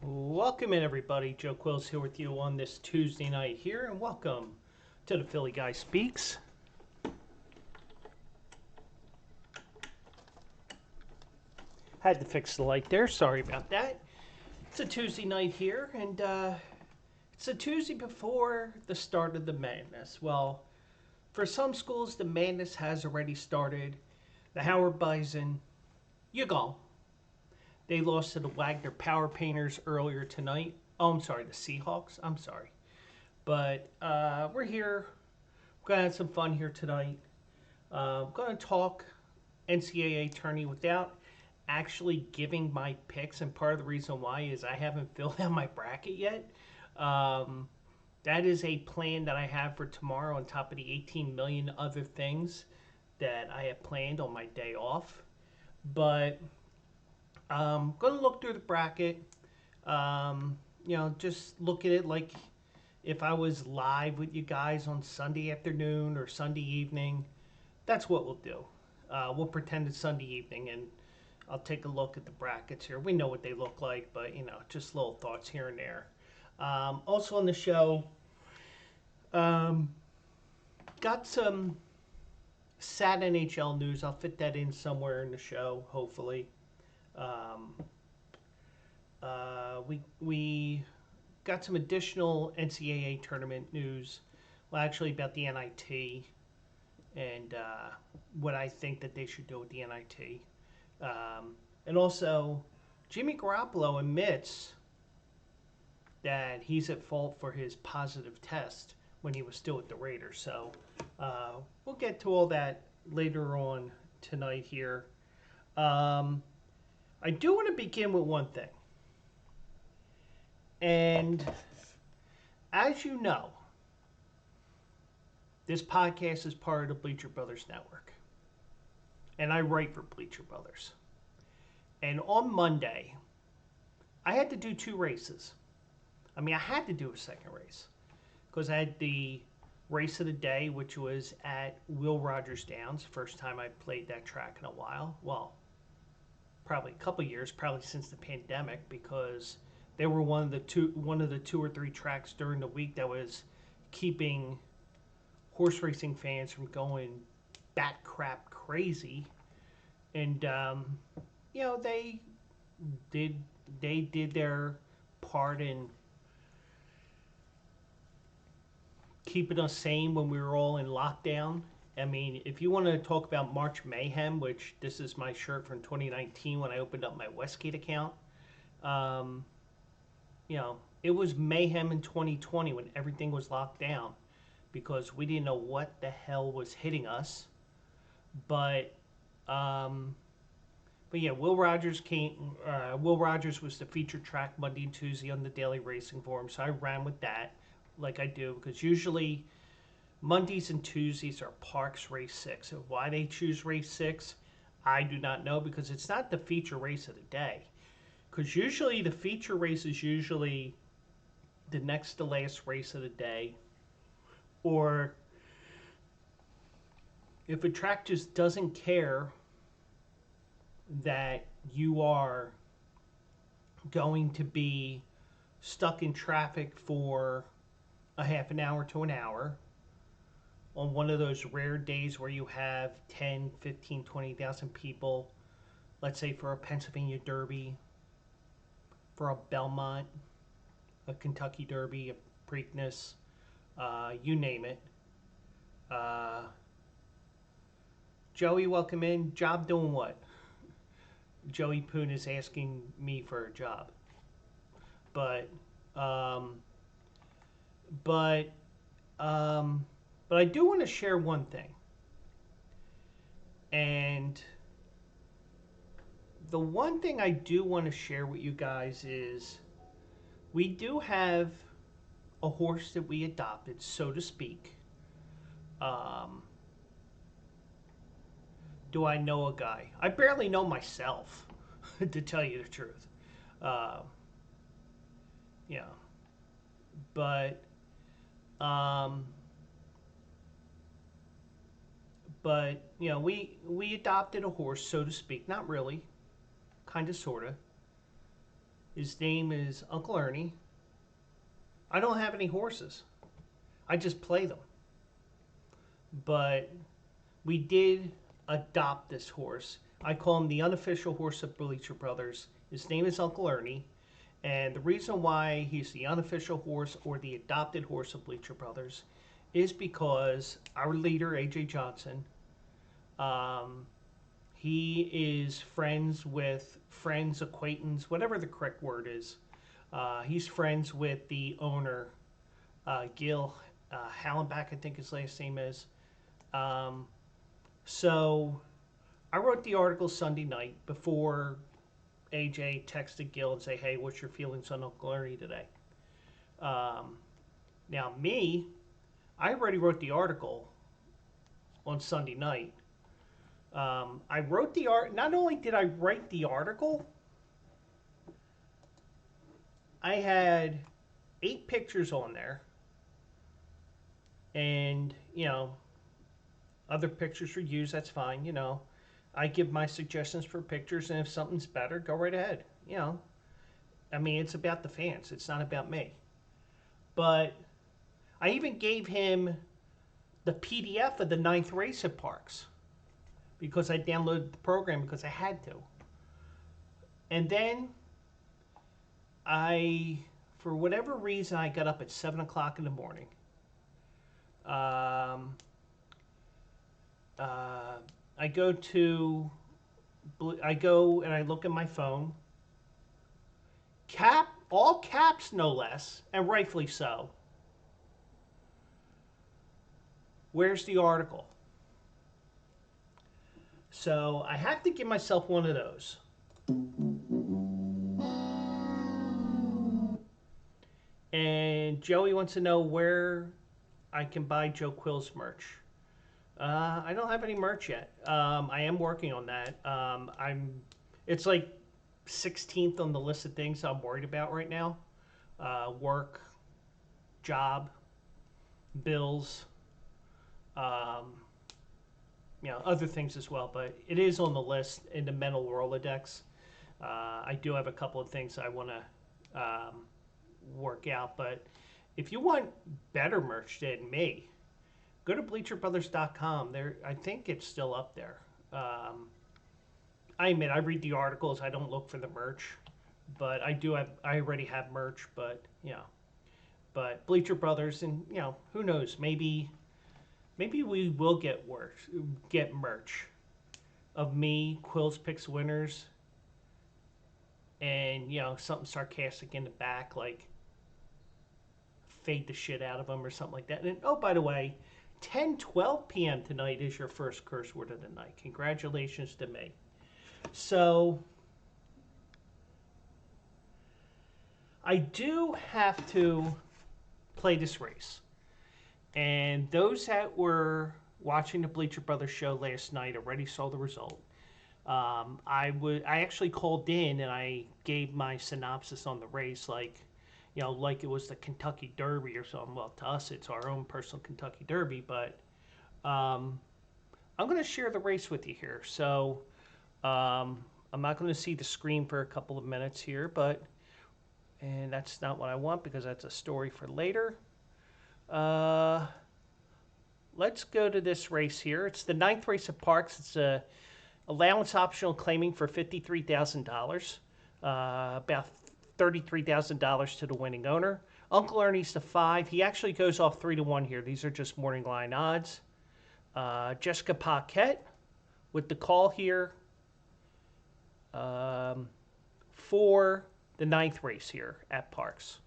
Welcome in, everybody. Joe Quills here with you on this Tuesday night here, and welcome to the Philly Guy Speaks. Had to fix the light there. Sorry about that. It's a Tuesday night here, and it's a Tuesday before the start of the madness. Well, for some schools, the madness has already started. The Howard Bison, you go. They lost to the Wagner Power Painters earlier tonight. Oh, I'm sorry, the Seahawks. I'm sorry. But we're here. We're going to have some fun here tonight. I'm going to talk NCAA tourney without actually giving my picks. And part of the reason why is I haven't filled out my bracket yet. That is a plan that I have for tomorrow on top of the 18 million other things that I have planned on my day off. But I'm going to look through the bracket, just look at it like if I was live with you guys on Sunday afternoon or Sunday evening. That's what we'll do. We'll pretend it's Sunday evening, and I'll take a look at the brackets here. We know what they look like, but, just little thoughts here and there. Also on the show, got some sad NHL news. I'll fit that in somewhere in the show, hopefully. We got some additional NCAA tournament news. Well, actually, about the NIT and what I think that they should do with the NIT. And also, Jimmy Garoppolo admits that he's at fault for his positive test when he was still with the Raiders. So we'll get to all that later on tonight here. I do want to begin with one thing. And as you know, this podcast is part of the Bleacher Brothers Network. And I write for Bleacher Brothers. And on Monday, I had to do 2 races. I had to do a second race. Because I had the race of the day, which was at Will Rogers Downs. First time I played that track in a while. Well, probably a couple years, probably since the pandemic, because they were one of the 2 or 3 tracks during the week that was keeping horse racing fans from going bat crap crazy. And they did their part in keeping us sane when we were all in lockdown. If you want to talk about March Mayhem, which this is my shirt from 2019 when I opened up my Westgate account, it was mayhem in 2020 when everything was locked down because we didn't know what the hell was hitting us. But um, but yeah, Will Rogers came. Will Rogers was the featured track Monday and Tuesday on the Daily Racing Forum, so I ran with that, like I do, because usually Mondays and Tuesdays are Parx Race 6. So why they choose Race 6, I do not know, because it's not the feature race of the day. Because usually the feature race is usually the next to last race of the day, or if a track just doesn't care that you are going to be stuck in traffic for a half an hour to an hour on one of those rare days where you have 10, 15, 20,000 people, let's say for a Pennsylvania Derby, for a Belmont, a Kentucky Derby, a Preakness, you name it. Joey, welcome in. Job doing what? Joey Poon is asking me for a job. But but I do want to share one thing. And the one thing I do want to share with you guys is we do have a horse that we adopted, so to speak. Do I know a guy? I barely know myself, to tell you the truth. Yeah. But you know, we adopted a horse, so to speak. Not really, kind of, sort of. His name is Uncle Ernie. I don't have any horses. I just play them. But we did adopt this horse. I call him the unofficial horse of Bleacher Brothers. His name is Uncle Ernie. And the reason why he's the unofficial horse or the adopted horse of Bleacher Brothers is because our leader, AJ Johnson, he is friends, acquaintance, whatever the correct word is. He's friends with the owner, Gil Hallenbach, I think his last name is. So I wrote the article Sunday night before AJ texted Gil and say, hey, what's your feelings on Uncle Ernie today? Now me, I already wrote the article on Sunday night. I wrote the not only did I write the article, I had 8 pictures on there. And, you know, other pictures were used, that's fine, you know. I give my suggestions for pictures, and if something's better, go right ahead, you know. I mean, it's about the fans. It's not about me. But I even gave him the PDF of the 9th race at Parx because I downloaded the program because I had to. And then for whatever reason, I got up at 7 o'clock in the morning. I go and I look at my phone. All caps, no less, and rightfully so. Where's the article? So I have to give myself one of those. And Joey wants to know where I can buy Joe Quill's merch. I don't have any merch yet. I am working on that. It's like 16th on the list of things I'm worried about right now. Work, job, bills, you know, other things as well. But it is on the list in the mental Rolodex. I do have a couple of things I want to work out. But if you want better merch than me, go to BleacherBrothers.com. There, I think it's still up there. I admit I read the articles. I don't look for the merch, but I already have merch. But you know, but Bleacher Brothers, and you know, who knows? Maybe we will get merch of me, Quills Picks Winners, and you know, something sarcastic in the back like, fade the shit out of them or something like that. And oh, by the way, 10:12 p.m. tonight is your first curse word of the night. Congratulations to me. So I do have to play this race. And those that were watching the Bleacher Brothers show last night already saw the result. I actually called in and I gave my synopsis on the race like it was the Kentucky Derby or something. Well, to us, it's our own personal Kentucky Derby, but I'm going to share the race with you here. So I'm not going to see the screen for a couple of minutes here, and that's not what I want because that's a story for later. Let's go to this race here. It's the 9th race of Parx. It's a allowance optional claiming for $53,000. About $33,000 to the winning owner. Uncle Ernie's the 5. He actually goes off 3-1 here. These are just morning line odds. Jessica Paquette with the call here for the 9th race here at Parx.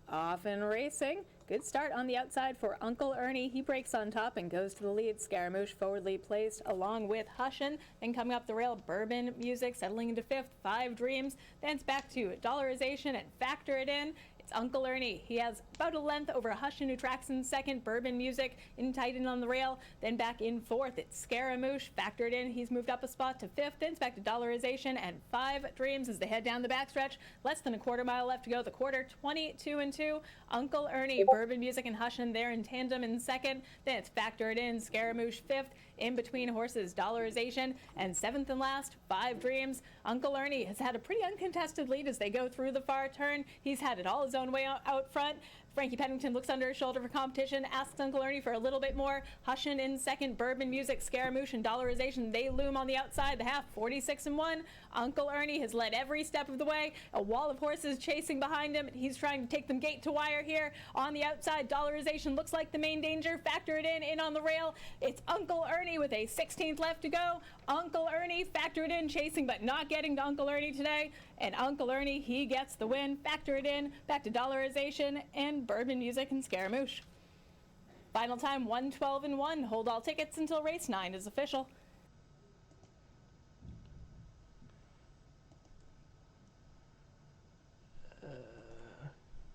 Off and racing. Good start on the outside for Uncle Ernie. He breaks on top and goes to the lead. Scaramouche forwardly placed along with Hushin. Then coming up the rail, Bourbon Music settling into 5th. 5 Dreams. Then it's back to Dollarization and Factor It In. It's Uncle Ernie. He has about a length over Hushin, who tracks in 2nd. Bourbon Music in tight and on the rail. Then back in 4th. It's Scaramouche. Factor It In. He's moved up a spot to 5th. Then it's back to Dollarization and 5 Dreams as they head down the backstretch. Less than a quarter mile left to go. The quarter, 22-2. Uncle Ernie, Bourbon Music and Hushin there in tandem in 2nd. Then it's Factor It In. Scaramouche 5th. In between horses, Dollarization, and 7th and last, 5 Dreams. Uncle Ernie has had a pretty uncontested lead as they go through the far turn. He's had it all his own way out front. Frankie Pennington looks under his shoulder for competition, asks Uncle Ernie for a little bit more. Hushin in 2nd, Bourbon Music, Scaramouche, and Dollarization. They loom on the outside, the half, 46-1. Uncle Ernie has led every step of the way. A wall of horses chasing behind him. He's trying to take them gate to wire here. On the outside, Dollarization looks like the main danger. Factor It In on the rail. It's Uncle Ernie with a 16th left to go. Uncle Ernie, Factor It In, chasing but not getting to Uncle Ernie today. And Uncle Ernie, he gets the win. Factor It In, back to Dollarization, and Bourbon Music and Scaramouche. Final time, 1:12-1. Hold all tickets until race 9 is official.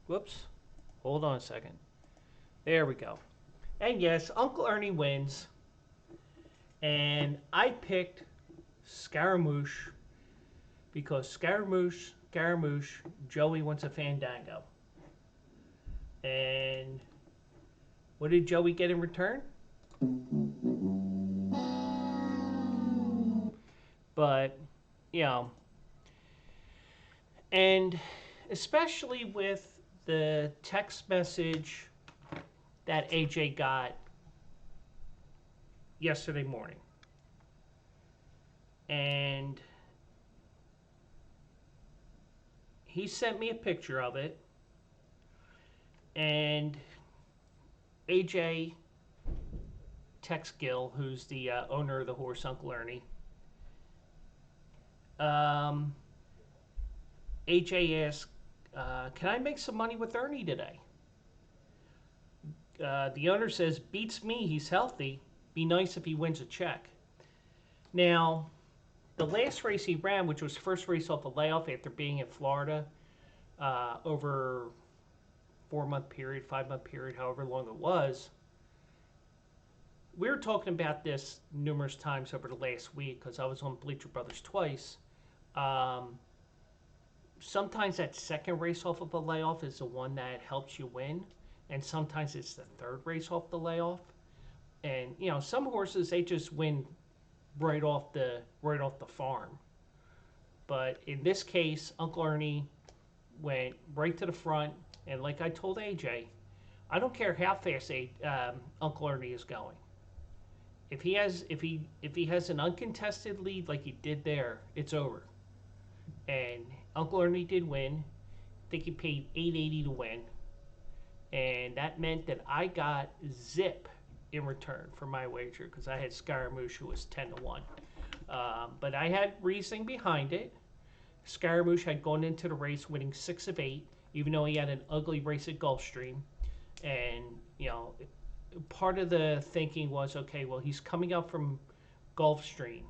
Whoops. Hold on a second. There we go. And yes, Uncle Ernie wins. And I picked Scaramouche because Scaramouche, Joey wants a Fandango. And what did Joey get in return? But, and especially with the text message that AJ got yesterday morning. And he sent me a picture of it. And AJ texts Gil, who's the owner of the horse, Uncle Ernie. AJ asked, can I make some money with Ernie today? The owner says, beats me, he's healthy. Be nice if he wins a check. Now, the last race he ran, which was first race off the layoff after being in Florida over 4-month period, 5-month period, however long it was, we were talking about this numerous times over the last week because I was on Bleacher Brothers twice. Sometimes that second race off of a layoff is the one that helps you win, and sometimes it's the third race off the layoff. And some horses, they just win right off the farm. But in this case, Uncle Ernie went right to the front, and like I told AJ, I don't care how fast Uncle Ernie is going. If he has an uncontested lead like he did there, it's over. And Uncle Ernie did win. I think he paid $8.80 to win. And that meant that I got zip in return for my wager because I had Scaramouche, who was 10-1. But I had reasoning behind it. Scaramouche had gone into the race winning 6 of 8, even though he had an ugly race at Gulfstream. And, part of the thinking was, okay, well, he's coming up from Gulfstream.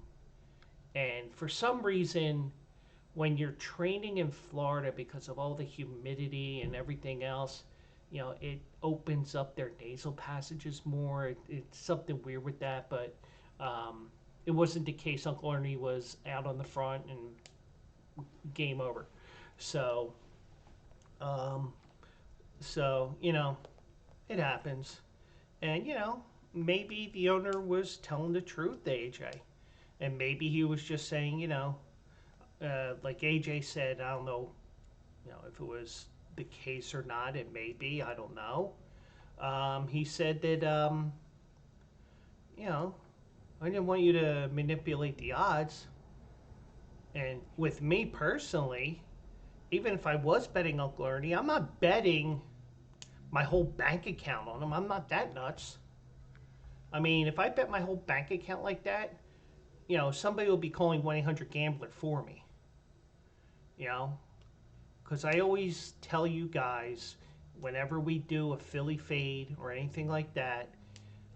And for some reason, when you're training in Florida because of all the humidity and everything else, it opens up their nasal passages more. It's something weird with that, but it wasn't the case. Uncle Ernie was out on the front and game over. So, um, it happens. And, maybe the owner was telling the truth to AJ. And maybe he was just saying, like AJ said, I don't know, if it was the case or not. It may be, I don't know. He said that, I didn't want you to manipulate the odds. And with me personally, even if I was betting Uncle Ernie, I'm not betting my whole bank account on him. I'm not that nuts. I mean, if I bet my whole bank account like that, somebody will be calling 1-800-GAMBLER for me. Because I always tell you guys, whenever we do a Philly fade or anything like that,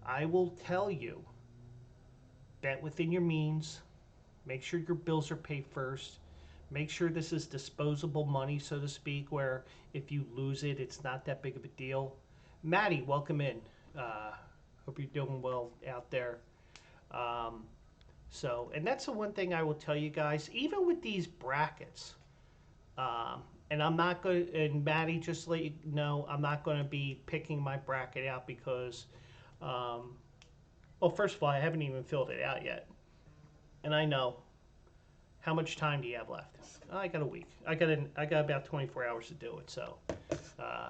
I will tell you, bet within your means. Make sure your bills are paid first. Make sure this is disposable money, so to speak, where if you lose it, it's not that big of a deal. Maddie, welcome in. Hope you're doing well out there. And that's the one thing I will tell you guys, even with these brackets, and I'm not going to, and Maddie, just let you know, I'm not going to be picking my bracket out because, well, first of all, I haven't even filled it out yet. And I know. How much time do you have left? I got a week. I got about 24 hours to do it, so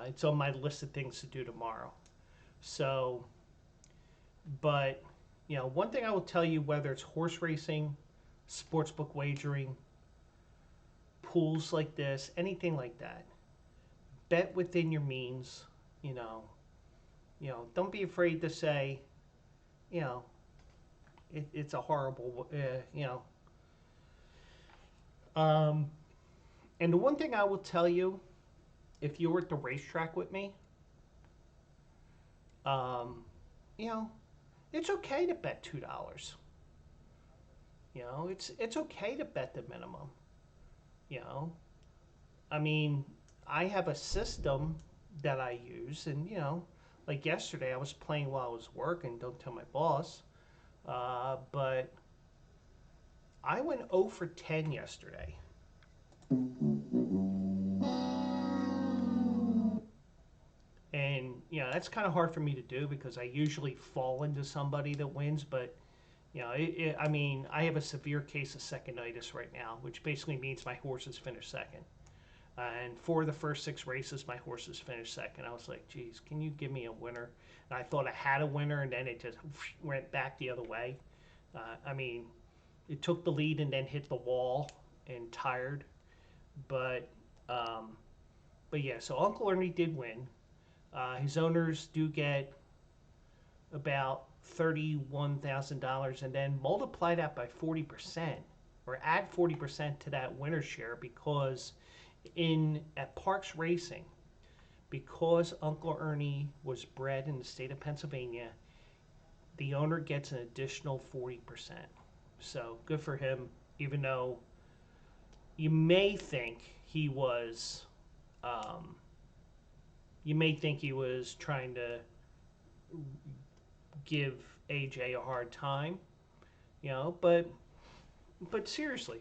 it's on my list of things to do tomorrow. So, but, one thing I will tell you, whether it's horse racing, sportsbook wagering, pools like this, anything like that, bet within your means. Don't be afraid to say, it's a horrible, and the one thing I will tell you, if you were at the racetrack with me, it's okay to bet $2. It's okay to bet the minimum. I mean, I have a system that I use, and like yesterday, I was playing while I was working. Don't tell my boss, but I went 0 for 10 yesterday. And, that's kind of hard for me to do because I usually fall into somebody that wins. But, I mean, I have a severe case of second-itis right now, which basically means my horses finished second. And for the first 6 races, my horses finished second. I was like, geez, can you give me a winner? And I thought I had a winner, and then it just went back the other way. I mean, it took the lead and then hit the wall and tired. But yeah, so Uncle Ernie did win. His owners do get about $31,000, and then multiply that by 40%, or add 40% to that winner's share, because at Parx Racing, because Uncle Ernie was bred in the state of Pennsylvania, the owner gets an additional 40%. So good for him, even though you may think he was trying to give AJ a hard time, but seriously,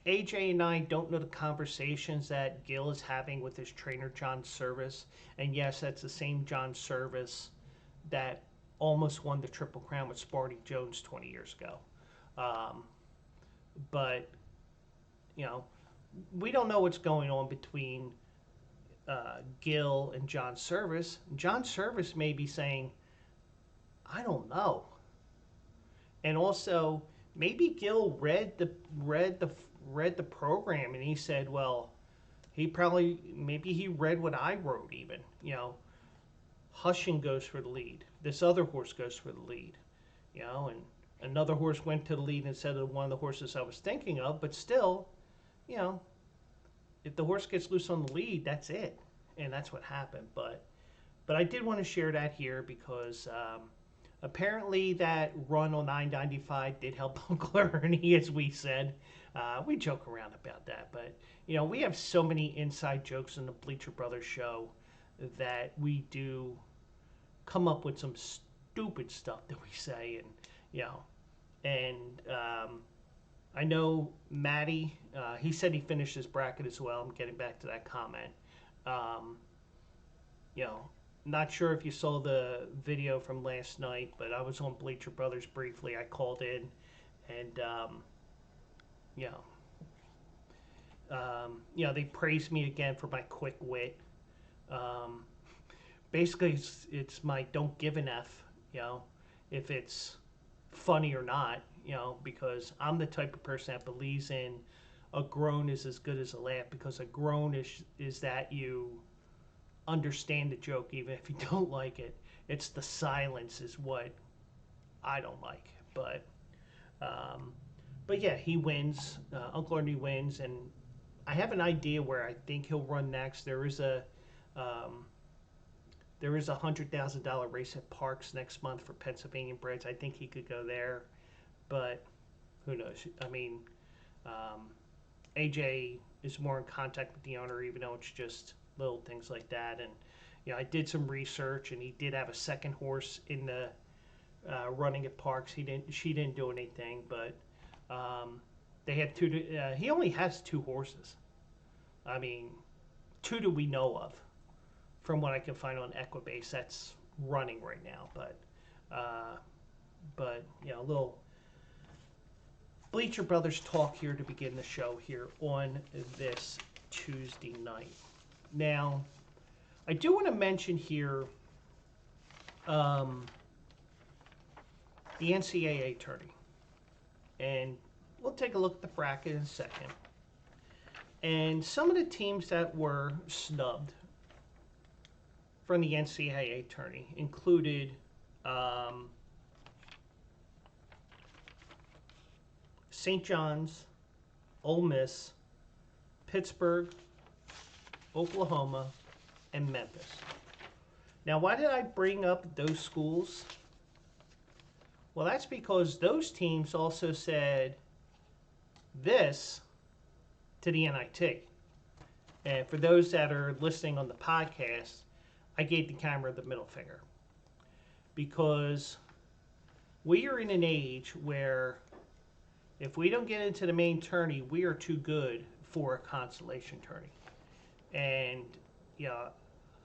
AJ and I don't know the conversations that Gil is having with his trainer, John Service. And yes, that's the same John Service that almost won the Triple Crown with Sparty Jones 20 years ago. But, we don't know what's going on between Gil and John Service. John Service may be saying, I don't know. And also, maybe Gil read the program and he said, well, maybe he read what I wrote even. Hushing goes for the lead. This other horse goes for the lead. And Another horse went to the lead instead of one of the horses I was thinking of, but still, you know, if the horse gets loose on the lead, that's it. And that's what happened. But I did want to share that here because apparently that run on 995 did help Uncle Ernie, as we said. We joke around about that, but you know, we have so many inside jokes in the Bleacher Brothers show that we do come up with some stupid stuff that we say, and you know, and I know Maddie. He said he finished his bracket as well. I'm getting back to that comment. Um, you know, not sure if you saw the video from last night, but I was on Bleacher Brothers briefly. I called in, and you they praised me again for my quick wit. Um, Basically, it's my don't give an F, you know, if it's funny or not, you know, because I'm the type of person that believes in a groan is as good as a laugh, because a groan is that you understand the joke even if you don't like it. It's the silence is what I don't like. But yeah, he wins. Uncle Ernie wins, and I have an idea where I think he'll run next. Um, there is $100,000 race at Parx next month for Pennsylvania breds. I think he could go there, but who knows? I mean, AJ is more in contact with the owner, even though it's just little things like that. And you know, I did some research, and he did have a second horse in the running at Parx. She didn't do anything, but they had two. He only has two horses. I mean, two that we know of, from what I can find on Equibase, that's running right now. But you know, a little Bleacher Brothers talk here to begin the show here on this Tuesday night. Now, I do want to mention here the NCAA tourney, and we'll take a look at the bracket in a second. And some of the teams that were snubbed from the NCAA tourney included St. John's, Ole Miss, Pittsburgh, Oklahoma, and Memphis. Now, why did I bring up those schools? Well, that's because those teams also said this to the NIT. And for those that are listening on the podcast, I gave the camera the middle finger. Because we are in an age where if we don't get into the main tourney, we are too good for a consolation tourney. And, you know,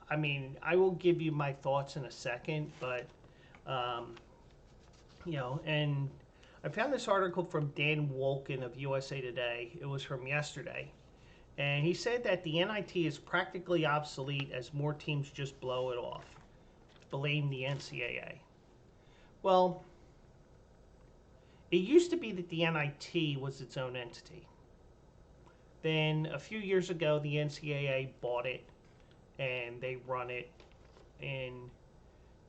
I mean, I will give you my thoughts in a second, but, you know, and I found this article from Dan Wolken of USA Today. It was from yesterday. And he said that the NIT is practically obsolete as more teams just blow it off. Blame the NCAA. Well, it used to be that the NIT was its own entity. Then a few years ago, the NCAA bought it and they run it. And,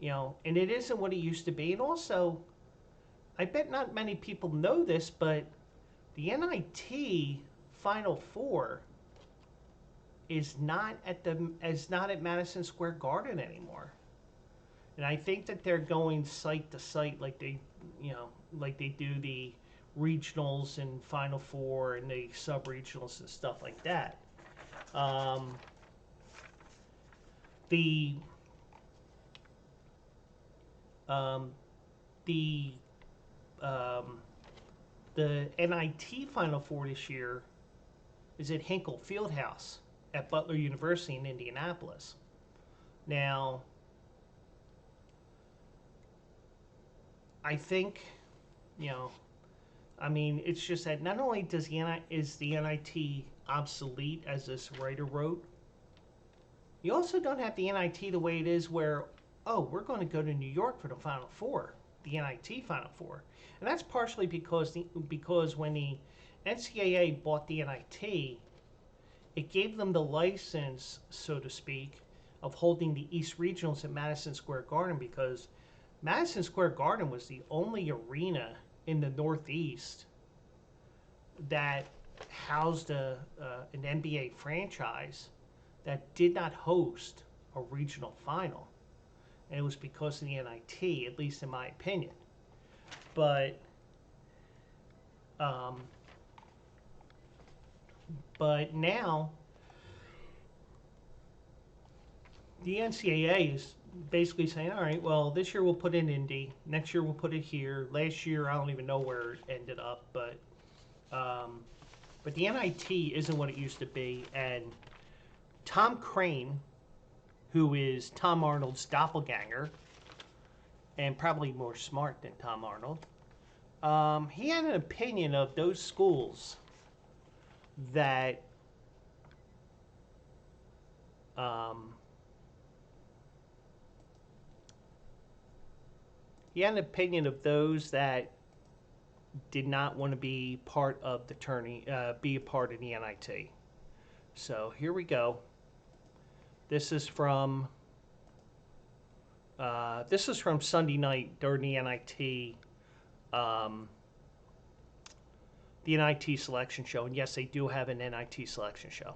you know, and it isn't what it used to be. And also, I bet not many people know this, but the NIT Final Four is not at Madison Square Garden anymore. And I think that they're going site to site like they do the regionals and Final Four and the sub-regionals and stuff like that. The NIT Final Four this year is at Hinkle Fieldhouse at Butler University in Indianapolis. Now, I think, you know, I mean, it's just that not only is the NIT obsolete, as this writer wrote, you also don't have the NIT the way it is where, oh, we're going to go to New York for the Final Four, the NIT Final Four. And that's partially because when the NCAA bought the NIT, it gave them the license, so to speak, of holding the East Regionals at Madison Square Garden, because Madison Square Garden was the only arena in the Northeast that housed an NBA franchise that did not host a regional final. And it was because of the NIT, at least in my opinion. But um, now the NCAA is basically saying, all right, well, this year we'll put in Indy, next year we'll put it here. Last year, I don't even know where it ended up, but the NIT isn't what it used to be. And Tom Crane, who is Tom Arnold's doppelganger, and probably more smart than Tom Arnold, he had an opinion of those schools that he had an opinion of those that did not want to be part of the tourney, be a part of the NIT. So here we go. This is from Sunday night during the NIT, the NIT selection show. And yes, they do have an NIT selection show.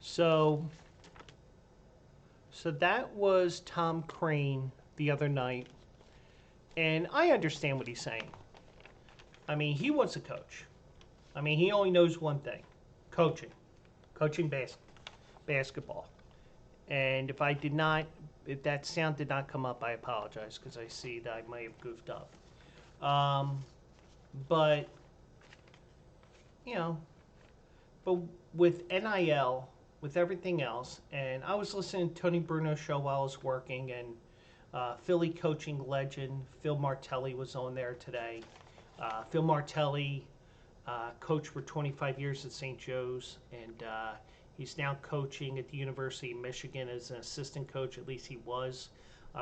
So that was Tom Crane the other night, and I understand what he's saying. I mean, he wants a coach. I mean, he only knows one thing: coaching basketball. And if that sound did not come up, I apologize, because I see that I might have goofed up. But with NIL, with everything else, and I was listening to Tony Bruno's show while I was working, and Philly coaching legend Phil Martelli was on there today. Phil Martelli coached for 25 years at St. Joe's, and he's now coaching at the University of Michigan as an assistant coach. At least he was.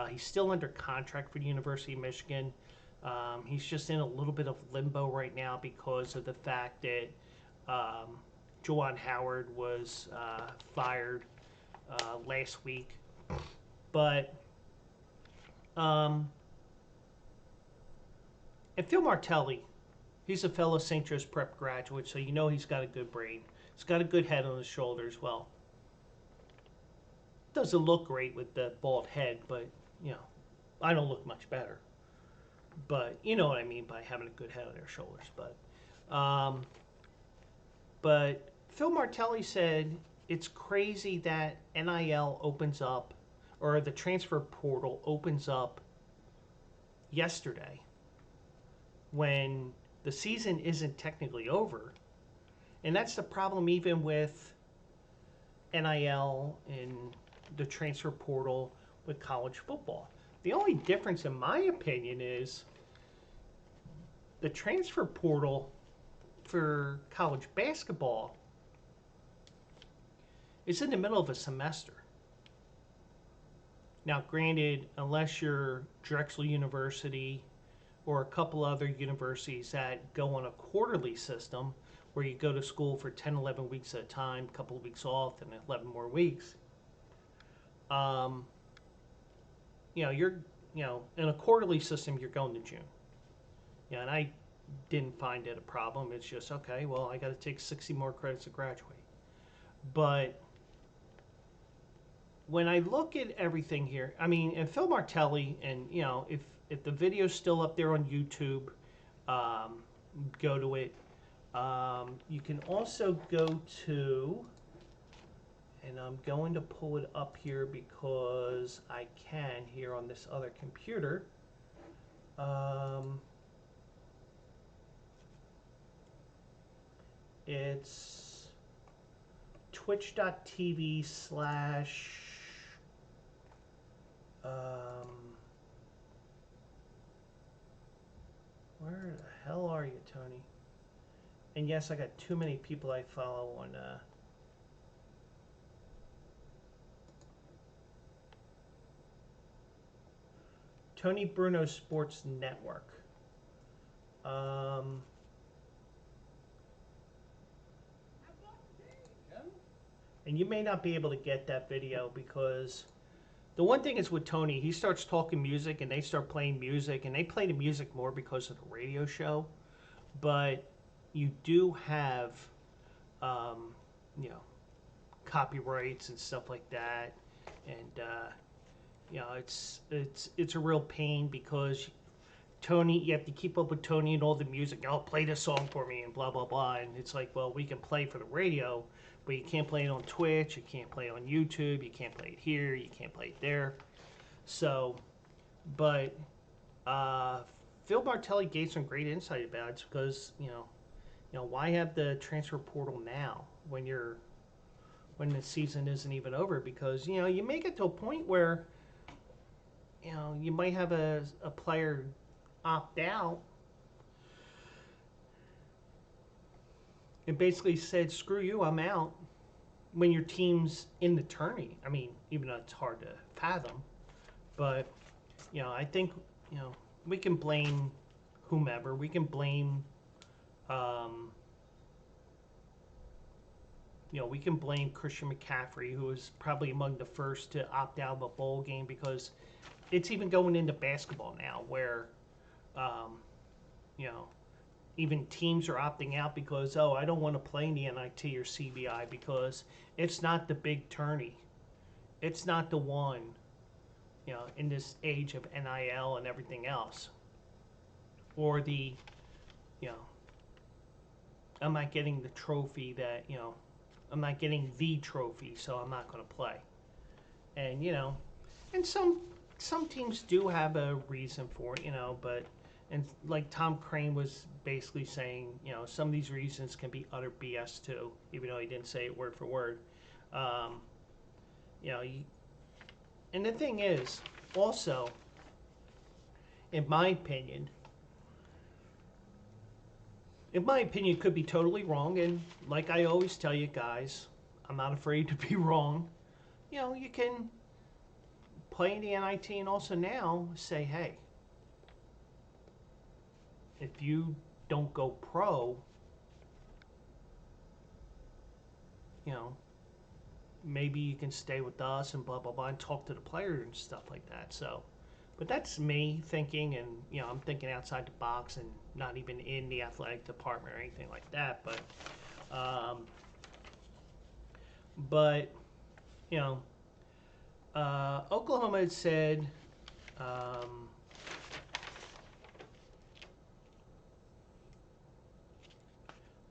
He's still under contract for the University of Michigan. He's just in a little bit of limbo right now because of the fact that Juwan Howard was fired last week. But and Phil Martelli, he's a fellow St. Joe's Prep graduate, so you know he's got a good brain. He's got a good head on his shoulders. Well, doesn't look great with the bald head, but I don't look much better. But you know what I mean by having a good head on their shoulders. But Phil Martelli said it's crazy that NIL opens up, or the transfer portal opens up yesterday when the season isn't technically over. And that's the problem even with NIL and the transfer portal with college football. The only difference, in my opinion, is the transfer portal for college basketball is in the middle of a semester. Now, granted, unless you're Drexel University or a couple other universities that go on a quarterly system where you go to school for 10, 11 weeks at a time, a couple of weeks off, and 11 more weeks, you're, in a quarterly system, you're going to June. And I didn't find it a problem. It's just, okay, well, I got to take 60 more credits to graduate. But when I look at everything here, I mean, and Phil Martelli, and, if the video's still up there on YouTube, go to it. You can also go to, and I'm going to pull it up here because I can here on this other computer. It's twitch.tv/, where the hell are you, Tony? And yes, I got too many people I follow on Tony Bruno Sports Network. And you may not be able to get that video because the one thing is with Tony, he starts talking music and they start playing music, and they play the music more because of the radio show. But you do have, you know, copyrights and stuff like that, and you know, it's a real pain because Tony, you have to keep up with Tony and all the music. Oh, play this song for me and blah blah blah. And it's like, well, we can play for the radio, but you can't play it on Twitch, you can't play it on YouTube, you can't play it here, you can't play it there. So, but Phil Martelli gave some great insight about it because you know why have the transfer portal now when the season isn't even over? Because you know you may get to a point where you know you might have a player opt out and basically said, screw you, I'm out, when your team's in the tourney. I mean, even though it's hard to fathom, but you know, I think you know we can blame whomever. We can blame you know, we can blame Christian McCaffrey, who was probably among the first to opt out of a bowl game, because it's even going into basketball now where you know, even teams are opting out because, oh, I don't want to play in the NIT or CBI because it's not the big tourney. It's not the one, you know, in this age of NIL and everything else. Or the, you know, I'm not getting the trophy that, you know, I'm not getting the trophy, so I'm not going to play. And, you know, and some teams do have a reason for it, you know, but, and like Tom Crane was basically saying, you know, some of these reasons can be utter BS too, even though he didn't say it word for word. You know, and the thing is, also, in my opinion, could be totally wrong, and like I always tell you guys, I'm not afraid to be wrong. You know, you can play in the NIT and also now say, hey, if you don't go pro, you know, maybe you can stay with us and blah, blah, blah, and talk to the players and stuff like that. So, but that's me thinking, and, you know, I'm thinking outside the box and not even in the athletic department or anything like that. But you know, Oklahoma had said,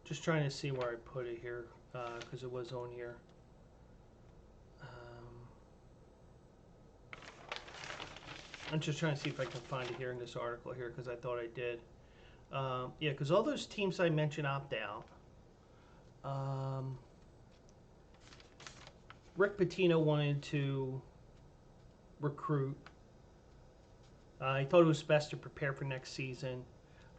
just trying to see where I put it here, because it was on here. I'm just trying to see if I can find it here in this article here, because I thought I did. Yeah, because all those teams I mentioned opt out. Rick Pitino wanted to recruit. He thought it was best to prepare for next season.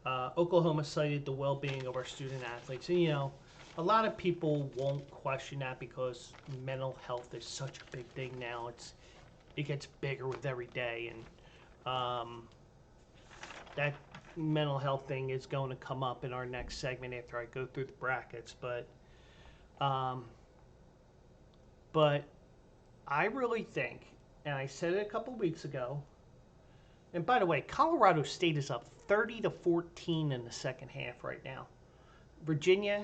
Oklahoma cited the well-being of our student athletes. And, you know, a lot of people won't question that because mental health is such a big thing now. It gets bigger with every day, and that mental health thing is going to come up in our next segment after I go through the brackets. But I really think, and I said it a couple weeks ago, and by the way, Colorado State is up 30-14 in the second half right now. Virginia,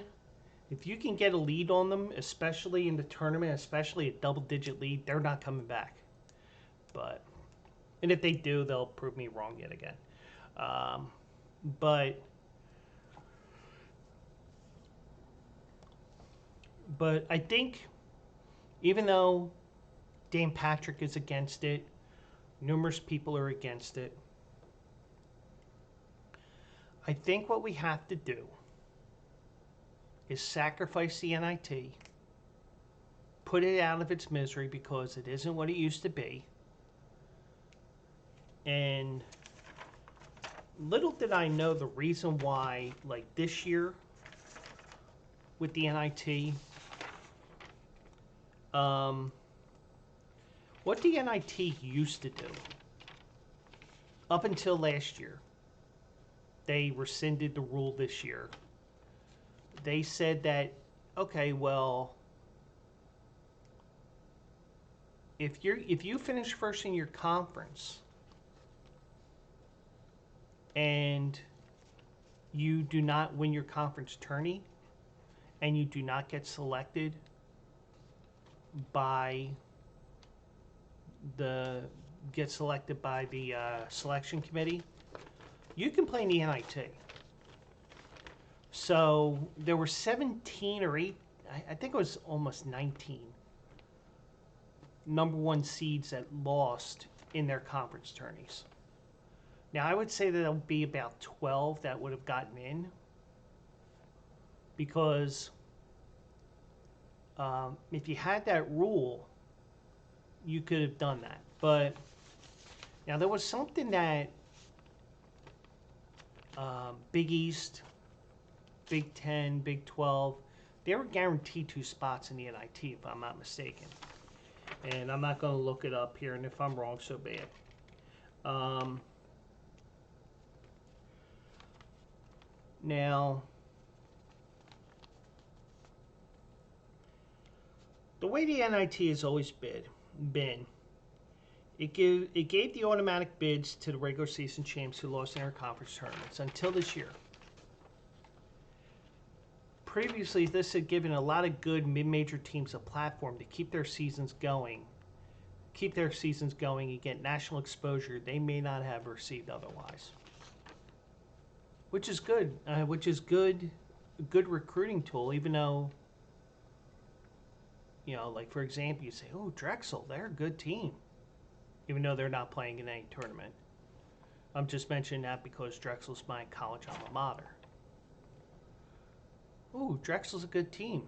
if you can get a lead on them, especially in the tournament, especially a double-digit lead, they're not coming back. And if they do, they'll prove me wrong yet again. But But I think even though Dan Patrick is against it, numerous people are against it, I think what we have to do is sacrifice the NIT, put it out of its misery because it isn't what it used to be. And little did I know the reason why, like this year with the NIT, what the NIT used to do up until last year, they rescinded the rule this year. They said that, okay, well, if you finish first in your conference and you do not win your conference tourney and you do not get selected by the selection committee, you can play in the NIT. So there were 17 or 8, I think it was almost 19 number one seeds that lost in their conference tourneys. Now I would say that there'll be about 12 that would have gotten in, because if you had that rule, you could have done that. But now there was something that Big East, Big 10, Big 12, they were guaranteed 2 spots in the NIT, if I'm not mistaken. And I'm not going to look it up here, and if I'm wrong, so bad. Now, the way the NIT has always been, it gave the automatic bids to the regular season champs who lost in their conference tournaments until this year. Previously, this had given a lot of good mid-major teams a platform to keep their seasons going and get national exposure they may not have received otherwise. Which is good. Good recruiting tool, even though, like for example, you say, oh, Drexel, they're a good team, even though they're not playing in any tournament. I'm just mentioning that because Drexel's my college alma mater. Ooh, Drexel's a good team.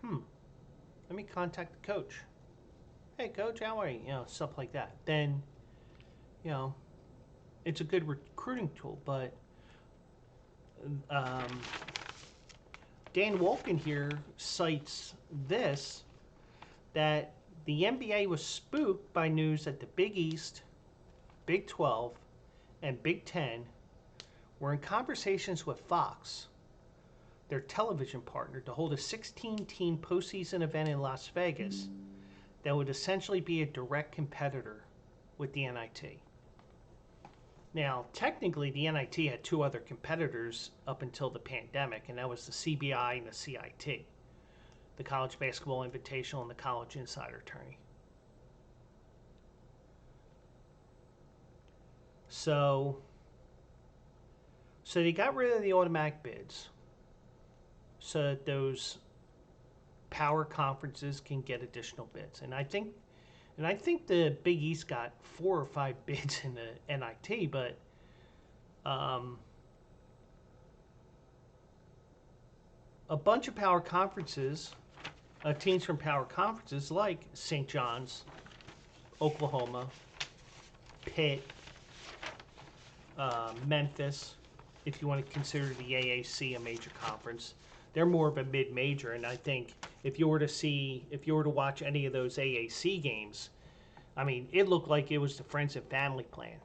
Let me contact the coach. Hey, coach, how are you? Stuff like that. Then, it's a good recruiting tool. But Dan Wolken here cites this, that the NBA was spooked by news that the Big East, Big 12, and Big 10 were in conversations with Fox, their television partner, to hold a 16-team postseason event in Las Vegas that would essentially be a direct competitor with the NIT. Now, technically, the NIT had 2 other competitors up until the pandemic, and that was the CBI and the CIT, the College Basketball Invitational and the College Insider Tourney. So they got rid of the automatic bids so that those power conferences can get additional bids. And I think the Big East got 4 or 5 bids in the NIT, but a bunch of power conferences, teams from power conferences like St. John's, Oklahoma, Pitt, Memphis, if you want to consider the AAC a major conference. They're more of a mid-major, and I think if you were to watch any of those AAC games, I mean, it looked like it was the friends and family plan.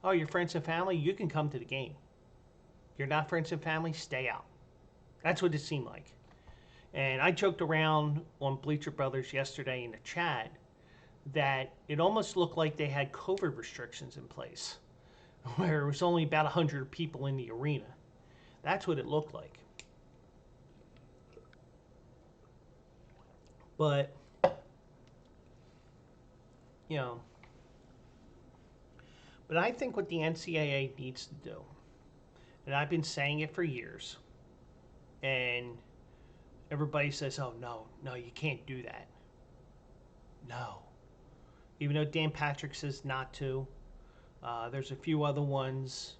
Oh, you're friends and family? You can come to the game. You're not friends and family? Stay out. That's what it seemed like. And I joked around on Bleacher Brothers yesterday in the chat that it almost looked like they had COVID restrictions in place, where it was only about 100 people in the arena. That's what it looked like. But, but I think what the NCAA needs to do, and I've been saying it for years, and everybody says, oh, no, no, you can't do that. No. Even though Dan Patrick says not to, there's a few other ones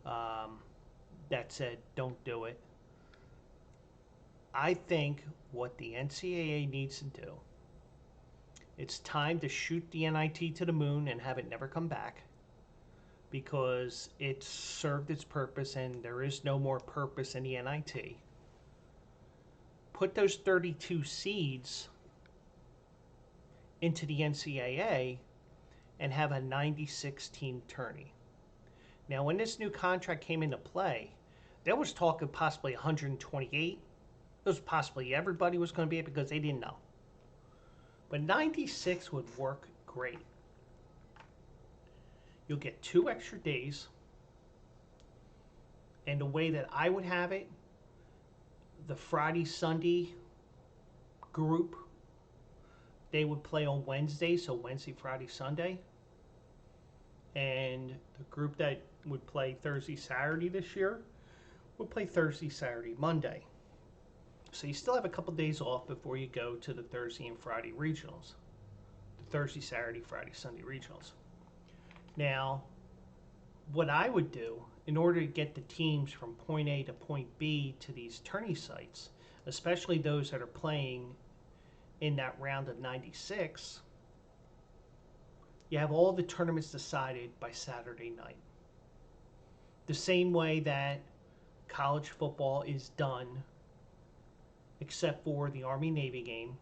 that said don't do it. I think what the NCAA needs to do, it's time to shoot the NIT to the moon and have it never come back, because it's served its purpose and there is no more purpose in the NIT. Put those 32 seeds into the NCAA and have a 96 team tourney. Now, when this new contract came into play, there was talk of possibly 128. There was possibly everybody was going to be it because they didn't know. But 96 would work great. You'll get 2 extra days. And the way that I would have it, the Friday, Sunday group, they would play on Wednesday, so Wednesday, Friday, Sunday. And the group that would play Thursday, Saturday this year would play Thursday, Saturday, Monday. So you still have a couple days off before you go to the Thursday and Friday regionals. The Thursday, Saturday, Friday, Sunday regionals. Now, what I would do in order to get the teams from point A to point B to these tourney sites, especially those that are playing in that round of 96, you have all the tournaments decided by Saturday night. The same way that college football is done, except for the Army-Navy game,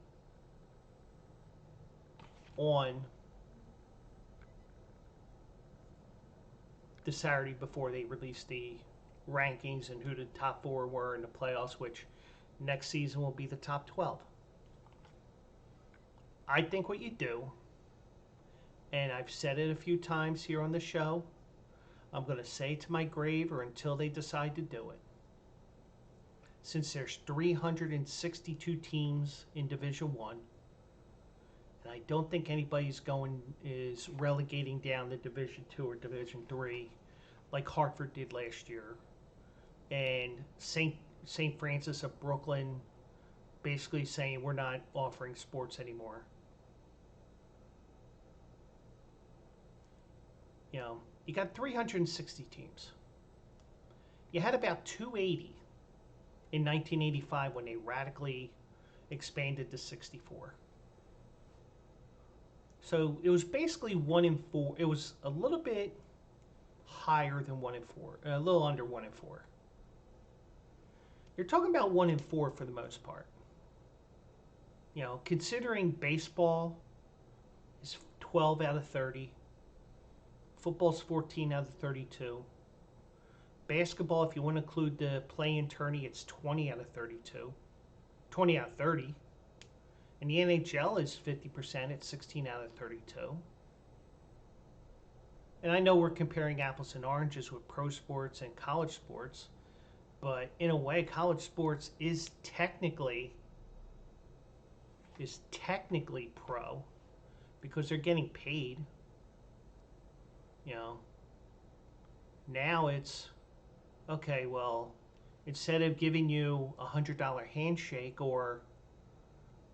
on the Saturday before they release the rankings and who the top 4 were in the playoffs, which next season will be the top 12. I think what you do, and I've said it a few times here on the show, I'm going to say to my grave or until they decide to do it. Since there's 362 teams in Division 1, and I don't think anybody's is relegating down to Division 2 or Division 3 like Hartford did last year. And St. Francis of Brooklyn basically saying we're not offering sports anymore. You know, you got 360 teams. You had about 280 in 1985 when they radically expanded to 64. So it was basically 1 in 4. It was a little bit higher than 1 in 4, a little under 1 in 4. You're talking about 1 in 4 for the most part. You know, considering baseball is 12 out of 30, football's 14 out of 32. Basketball, if you want to include the play-in tourney, it's 20 out of 32. 20 out of 30. And the NHL is 50%, it's 16 out of 32. And I know we're comparing apples and oranges with pro sports and college sports, but in a way, college sports is technically pro because they're getting paid. You know, now it's, okay, well, instead of giving you $100 handshake or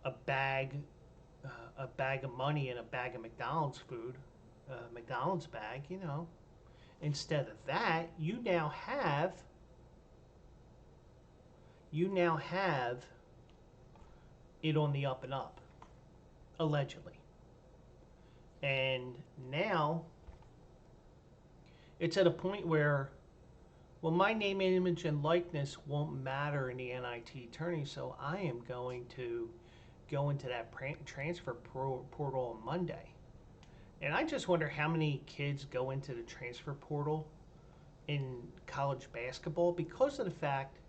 a bag of money and a bag of McDonald's food, McDonald's bag, you know, instead of that, you now have it on the up and up, allegedly. And now it's at a point where, well, my name, image, and likeness won't matter in the NIT tourney, so I am going to go into that transfer portal on Monday. And I just wonder how many kids go into the transfer portal in college basketball because of the fact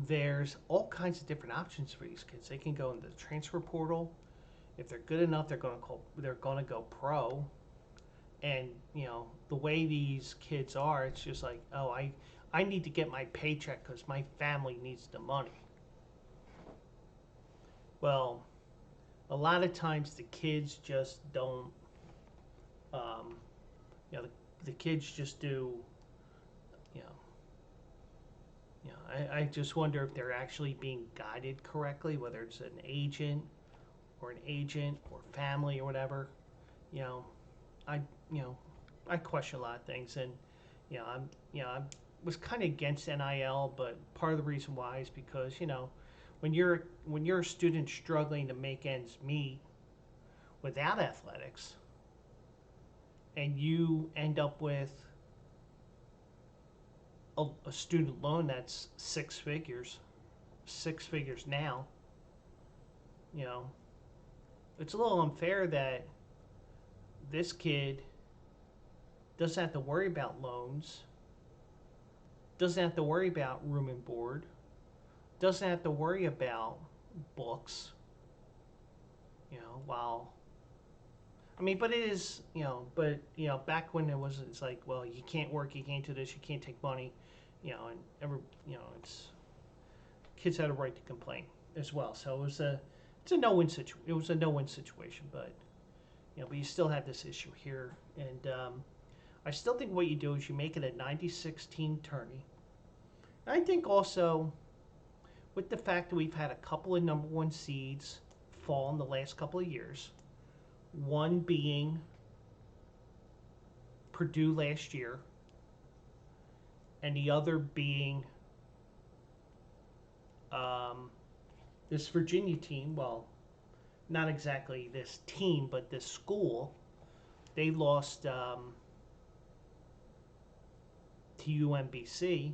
there's all kinds of different options for these kids. They can go into the transfer portal. If they're good enough, they're going to go pro. And, you know, the way these kids are, it's just like, oh, I need to get my paycheck because my family needs the money. Well, a lot of times the kids just don't, you know, the kids just do, you know, I just wonder if they're actually being guided correctly, whether it's an agent or family or whatever. You know, I you know I question a lot of things, and I was kind of against NIL, but part of the reason why is because when you're a student struggling to make ends meet without athletics, and you end up with a student loan that's six figures now, you know, it's a little unfair that this kid doesn't have to worry about loans, doesn't have to worry about room and board, doesn't have to worry about books, while I mean, but it is, back when it's like, well, you can't work, you can't do this, you can't take money, and it's kids had a right to complain as well. So it's a no-win situation. It was a no-win situation, but but you still have this issue here, and I still think what you do is you make it a 96-team tourney. I think also with the fact that we've had a couple of number one seeds fall in the last couple of years, one being Purdue last year, and the other being this Virginia team. Well, not exactly this team, but this school. They lost to UMBC.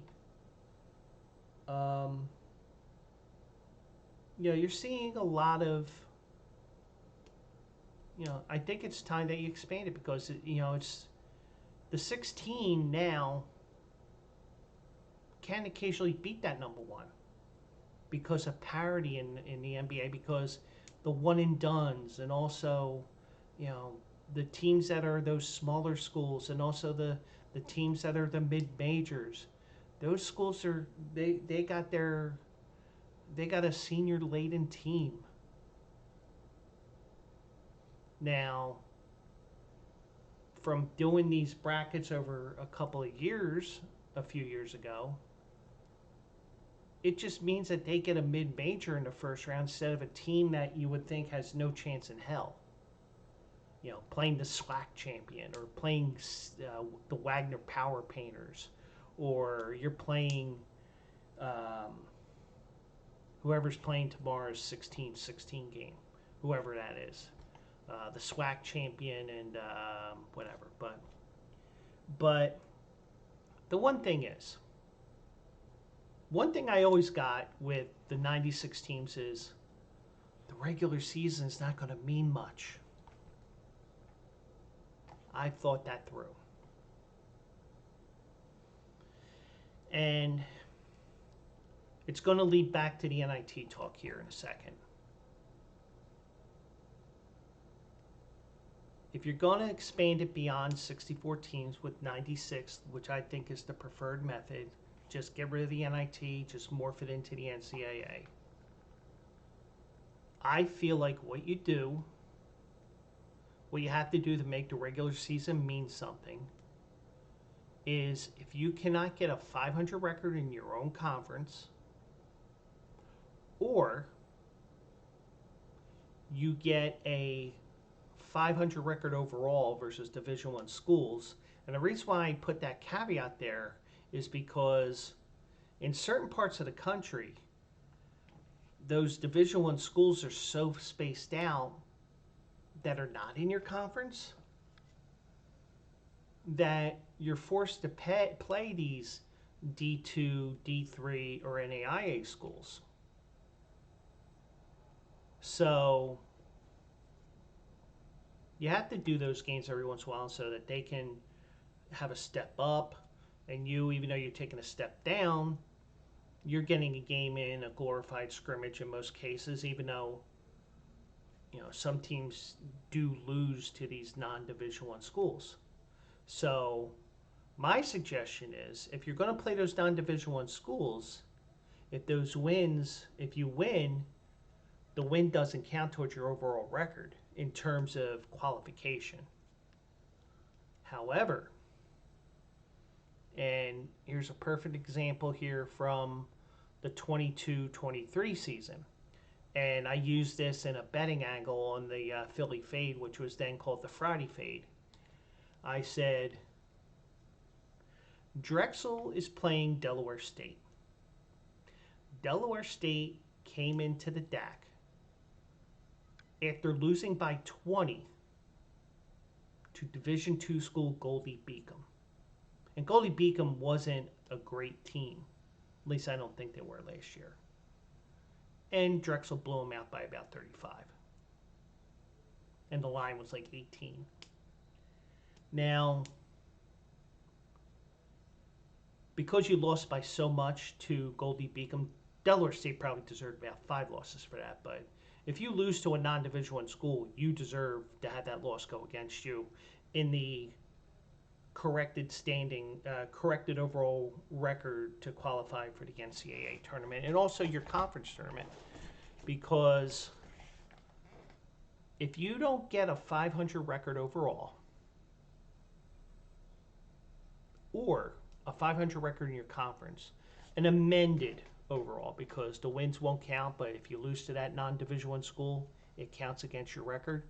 You're seeing a lot of. I think it's time that you expand it because it's the 16 now can occasionally beat that number one because of parity in the NBA, because the one and dones, and also the teams that are those smaller schools, and also the teams that are the mid majors. Those schools they got a senior laden team. Now, from doing these brackets over a few years ago, it just means that they get a mid-major in the first round instead of a team that you would think has no chance in hell. Playing the SWAC champion, or playing the Wagner Power Painters, or you're playing whoever's playing tomorrow's 16-16 game, whoever that is. The SWAC champion and whatever. But the one thing I always got with the 96 teams is the regular season is not going to mean much. I've thought that through. And it's going to lead back to the NIT talk here in a second. If you're going to expand it beyond 64 teams with 96, which I think is the preferred method, just get rid of the NIT, just morph it into the NCAA. I feel like what you have to do to make the regular season mean something is if you cannot get a 500 record in your own conference, or you get a 500 record overall versus Division I schools. And the reason why I put that caveat there is because in certain parts of the country, those Division I schools are so spaced out that are not in your conference that you're forced to play these D2, D3, or NAIA schools. So you have to do those games every once in a while so that they can have a step up, and even though you're taking a step down, you're getting a game in, a glorified scrimmage in most cases, even though some teams do lose to these non-Division I schools. So my suggestion is, if you're going to play those non-Division I schools, if you win, the win doesn't count towards your overall record in terms of qualification. However, and here's a perfect example here from the 22-23 season. And I used this in a betting angle on the Philly Fade, which was then called the Friday Fade. I said, Drexel is playing Delaware State. Delaware State came into the DAC after losing by 20 to Division II school Goldie Beacom. And Goldie Beacom wasn't a great team. At least I don't think they were last year. And Drexel blew them out by about 35. And the line was like 18. Now, because you lost by so much to Goldie Beacom, Delaware State probably deserved about 5 losses for that. But if you lose to a non-Division I school, you deserve to have that loss go against you in the corrected overall record to qualify for the NCAA tournament and also your conference tournament. Because if you don't get a 500 record overall or a 500 record in your conference, an amended overall, because the wins won't count, but if you lose to that non-Division I school, it counts against your record.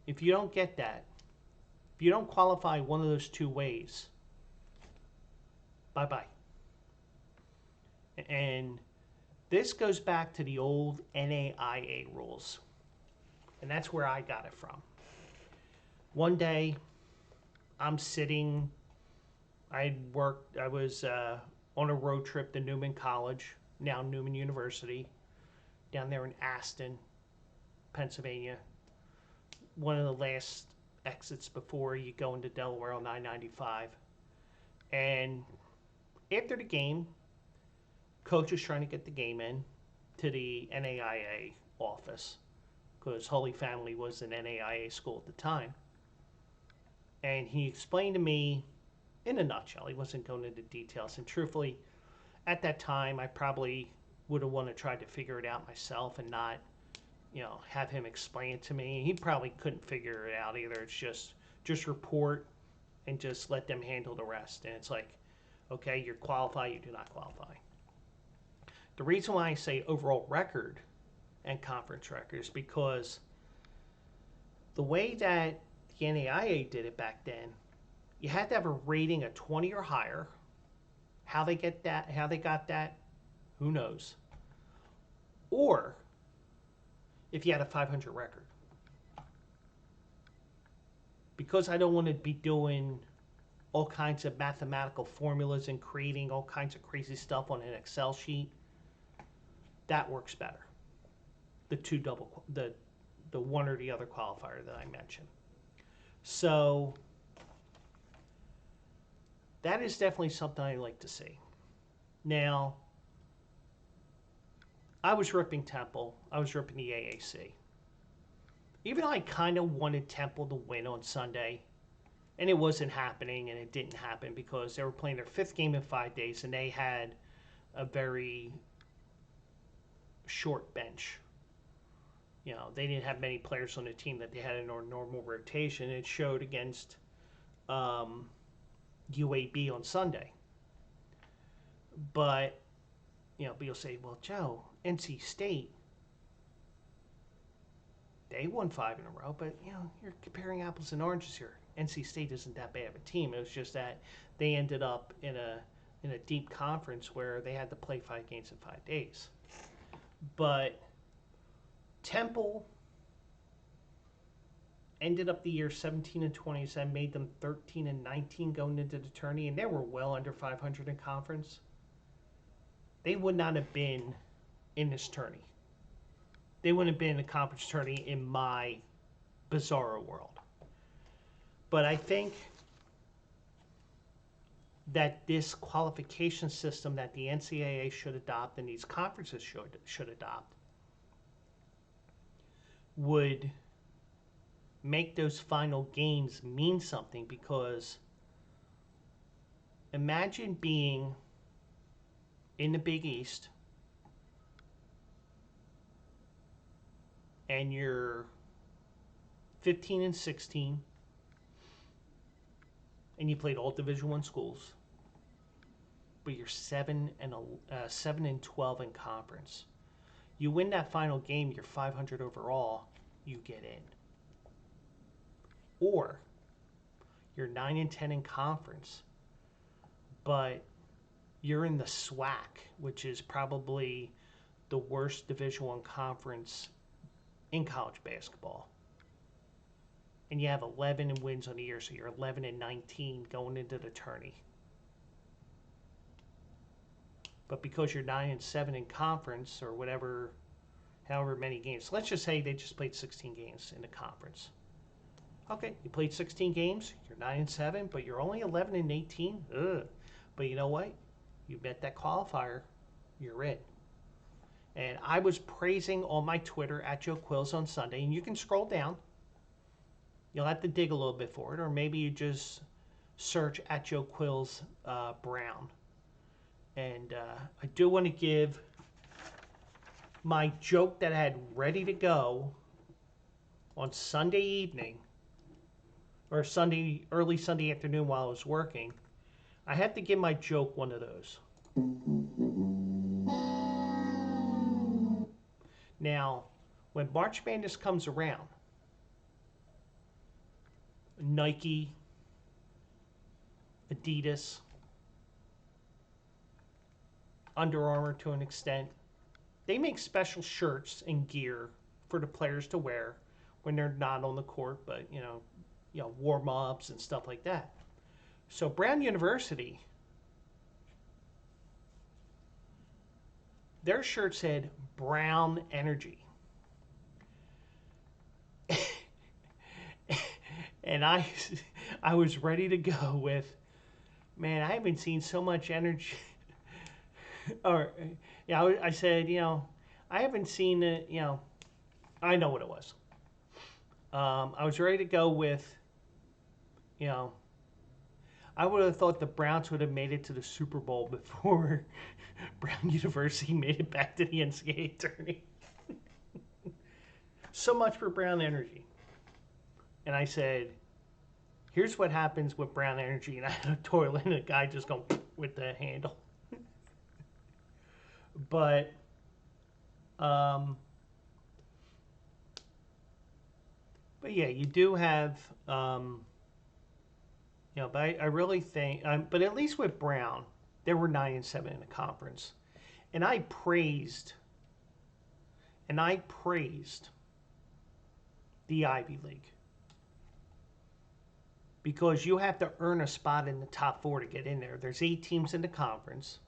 If you don't get that, if you don't qualify one of those 2 ways, bye-bye. And this goes back to the old NAIA rules. And that's where I got it from. One day, I'm sitting, I was on a road trip to Newman College, now Newman University, down there in Aston, Pennsylvania. One of the last exits before you go into Delaware on 995. And after the game, coach was trying to get the game in to the NAIA office because Holy Family was an NAIA school at the time. And he explained to me in a nutshell, he wasn't going into details. And truthfully, at that time, I probably would have wanted to try to figure it out myself and not, have him explain it to me. He probably couldn't figure it out either. It's just report and just let them handle the rest. And it's like, okay, you're qualified, you do not qualify. The reason why I say overall record and conference record is because the way that the NAIA did it back then, you had to have a rating of 20 or higher. How they got that, who knows? Or if you had a 500 record. Because I don't want to be doing all kinds of mathematical formulas and creating all kinds of crazy stuff on an Excel sheet, that works better. The one or the other qualifier that I mentioned. So that is definitely something I like to see. Now, I was ripping Temple. I was ripping the AAC. Even though I kind of wanted Temple to win on Sunday, and it wasn't happening, and it didn't happen because they were playing their 5th game in 5 days, and they had a very short bench. They didn't have many players on the team that they had in our normal rotation. It showed against UAB on Sunday. But, you'll say, well, Joe, NC State, they won 5 in a row, but, you're comparing apples and oranges here. NC State isn't that bad of a team. It was just that they ended up in a deep conference where they had to play 5 games in 5 days. But Temple ended up the year 17-20, so that made them 13-19 going into the tourney, and they were well under 500 in conference. They would not have been in this tourney. They wouldn't have been in a conference tourney in my bizarro world. But I think that this qualification system that the NCAA should adopt and these conferences should adopt would make those final games mean something, because imagine being in the Big East and you're 15-16 and you played all Division I schools but you're 7-12 in conference. You win that final game, you're 500 overall, you get in. Or you're 9-10 in conference, but you're in the SWAC, which is probably the worst Division I conference in college basketball. And you have 11 wins on the year, so you're 11-19 going into the tourney. But because you're 9-7 in conference, or whatever, however many games, let's just say they just played 16 games in the conference. Okay, you played 16 games, you're 9-7, but you're only 11-18. Ugh. But you know what? You met that qualifier, you're in. And I was praising on my Twitter at Joe Quills on Sunday, and you can scroll down. You'll have to dig a little bit for it, or maybe you just search at Joe Quills Brown. And I do want to give my joke that I had ready to go on Sunday evening, or early Sunday afternoon while I was working. I had to give my joke one of those. Now, when March Madness comes around, Nike, Adidas, Under Armour to an extent, they make special shirts and gear for the players to wear when they're not on the court, but warm-ups and stuff like that. So Brown University, their shirt said Brown Energy. And I was ready to go with, man, I haven't seen so much energy. I said, I haven't seen it, I know what it was. I was ready to go with, I would have thought the Browns would have made it to the Super Bowl before Brown University made it back to the NCAA tourney. So much for Brown Energy. And I said, here's what happens with Brown Energy. And I had a toilet and a guy just going with the handle. But, but yeah, you do have, but I really think, but at least with Brown, they were 9-7 in the conference. And I praised the Ivy League. Because you have to earn a spot in the top 4 to get in there. There's 8 teams in the conference.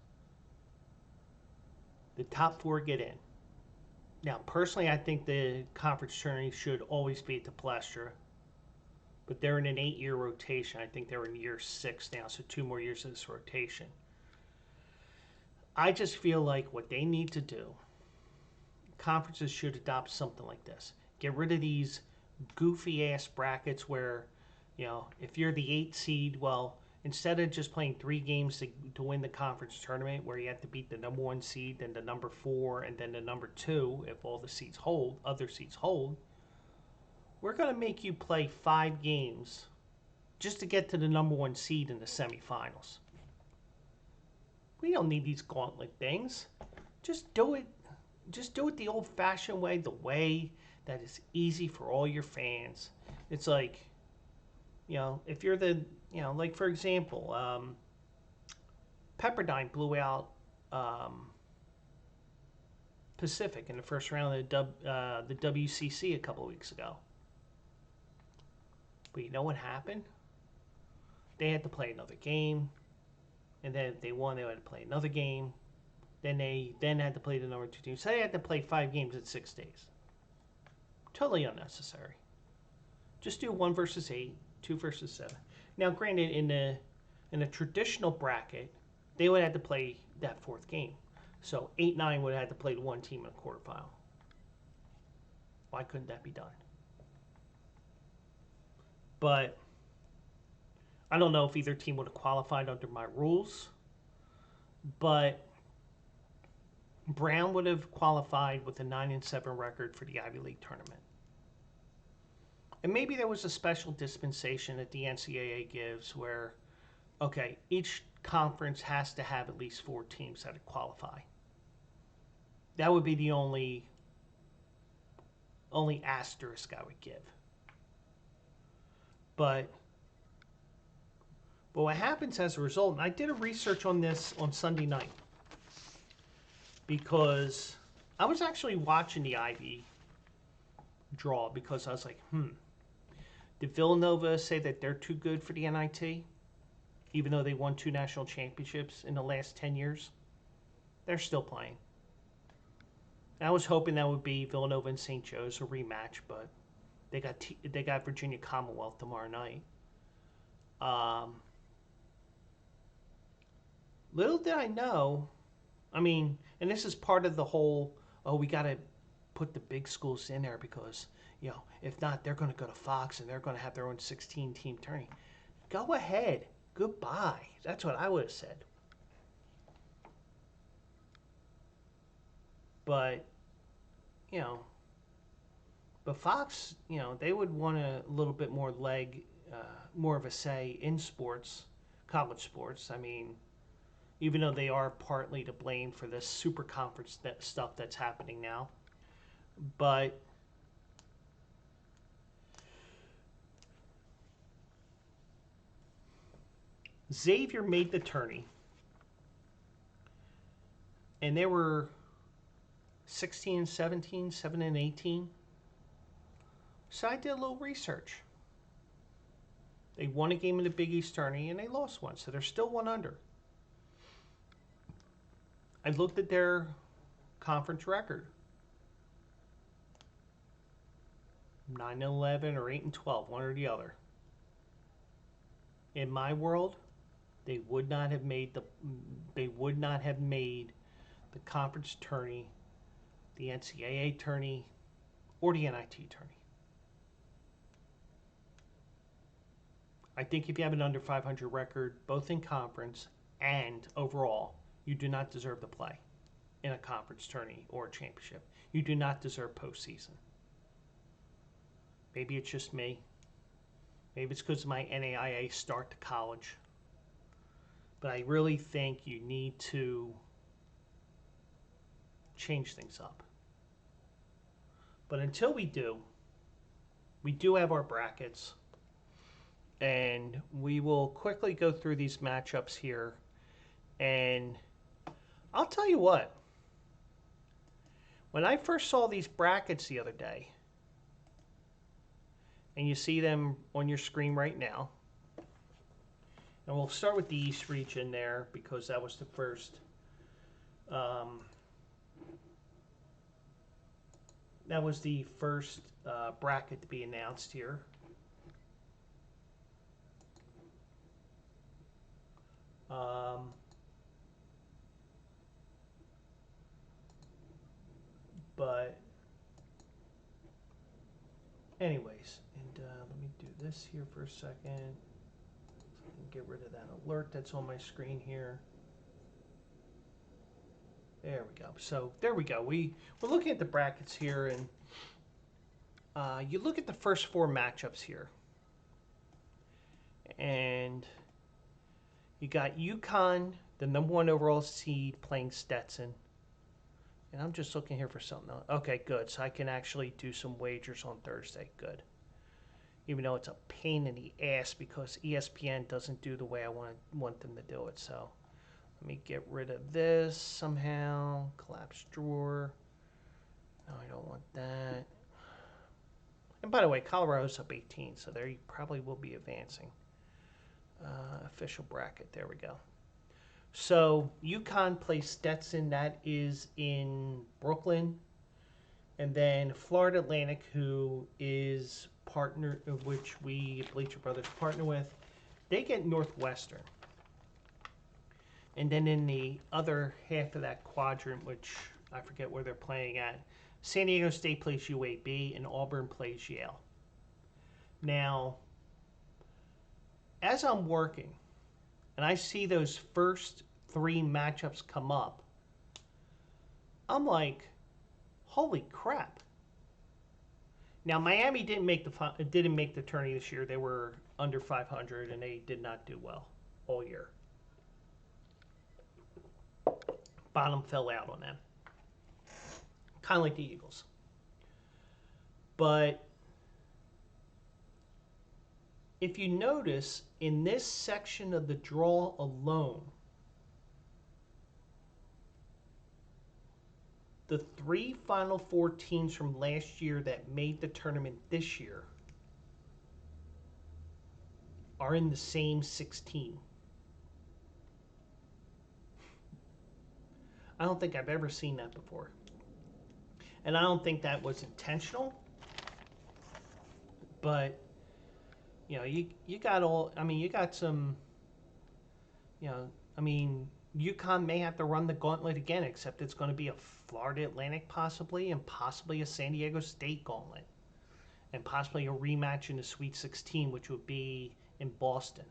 The top 4 get in. Now, personally, I think the conference tourney should always be at the Palestra. But they're in an 8-year rotation. I think they're in year 6 now, so 2 more years of this rotation. I just feel like what they need to do, conferences should adopt something like this. Get rid of these goofy-ass brackets where, if you're the 8th seed, well, instead of just playing 3 games to win the conference tournament where you have to beat the number 1 seed, then the number 4, and then the number 2, if all the seeds hold, other seeds hold, we're going to make you play 5 games just to get to the number 1 seed in the semifinals. We don't need these gauntlet things. Just do it. Just do it the old-fashioned way, the way that is easy for all your fans. It's like, if you're the, like for example, Pepperdine blew out Pacific in the first round of the WCC a couple of weeks ago. But you know what happened? They had to play another game, and then if they won, they had to play another game. Then they had to play the number 2 team. So they had to play 5 games in 6 days. Totally unnecessary. Just do 1 versus 8, 2 versus 7. Now, granted, in a traditional bracket, they would have to play that 4th game. So 8-9 would have had to play 1 team in a quarterfinal. Why couldn't that be done? But I don't know if either team would have qualified under my rules. But Brown would have qualified with a 9-7 record for the Ivy League tournament. And maybe there was a special dispensation that the NCAA gives where, okay, each conference has to have at least 4 teams that qualify. That would be the only asterisk I would give. But what happens as a result, and I did a research on this on Sunday night, because I was actually watching the Ivy draw because I was like, did Villanova say that they're too good for the NIT? Even though they won 2 national championships in the last 10 years? They're still playing. I was hoping that would be Villanova and St. Joe's, a rematch, but they got Virginia Commonwealth tomorrow night. Little did I know, I mean, and this is part of the whole, we got to put the big schools in there because, if not, they're going to go to Fox and they're going to have their own 16-team tourney. Go ahead. Goodbye. That's what I would have said. But, but Fox, they would want a little bit more more of a say in sports, college sports. I mean, even though they are partly to blame for this super conference stuff that's happening now. But Xavier made the tourney, and they were 16 and 17, 7 and 18. So I did a little research. They won a game in the Big East tourney, and they lost one, so they're still 1 under. I looked at their conference record. 9-11 or 8-12, one or the other. In my world, they would not have made the conference tourney, the NCAA tourney, or the NIT tourney. I think if you have an under 500 record, both in conference and overall, you do not deserve to play in a conference tourney or a championship. You do not deserve postseason. Maybe it's just me. Maybe it's because of my NAIA start to college. But I really think you need to change things up. But until we do have our brackets. And we will quickly go through these matchups here. And I'll tell you what. When I first saw these brackets the other day, and you see them on your screen right now, and we'll start with the East region there because that was the first. That was the first bracket to be announced here. But anyways, and let me do this here for a second. So I can get rid of that alert that's on my screen here. There we go. So there we go. We're looking at the brackets here, and you look at the first 4 matchups here, and you got UConn, the #1 overall seed, playing Stetson. And I'm just looking here for something else. Okay, good. So I can actually do some wagers on Thursday. Good. Even though it's a pain in the ass because ESPN doesn't do the way I want them to do it. So let me get rid of this somehow. Collapse drawer. No, I don't want that. And by the way, Colorado's up 18, so they probably will be advancing. Official bracket. There we go. So UConn plays Stetson. That is in Brooklyn. And then Florida Atlantic, who is partner, which we Bleacher Brothers partner with, they get Northwestern. And then in the other half of that quadrant, which I forget where they're playing at, San Diego State plays UAB and Auburn plays Yale. Now, as I'm working, and I see those first 3 matchups come up, I'm like, holy crap. Now, Miami didn't make the tourney this year. They were under 500, and they did not do well all year. Bottom fell out on them. Kind of like the Eagles. But if you notice, in this section of the draw alone, the 3 Final Four teams from last year that made the tournament this year are in the same 16. I don't think I've ever seen that before. And I don't think that was intentional. But, you know, you got all, I mean, you got some, you know, I mean, UConn may have to run the gauntlet again, except it's going to be a Florida Atlantic possibly, and possibly a San Diego State gauntlet. And possibly a rematch in the Sweet 16, which would be in Boston.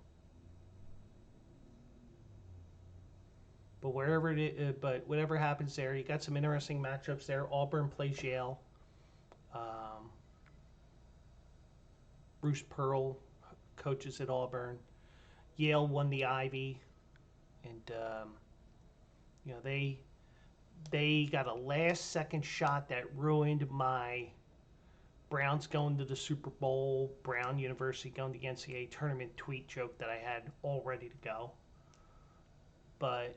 But but whatever happens there, you got some interesting matchups there. Auburn plays Yale. Bruce Pearl coaches at Auburn. Yale won the Ivy, and you know they got a last-second shot that ruined my Browns going to the Super Bowl, Brown University going to the NCAA tournament tweet joke that I had all ready to go. But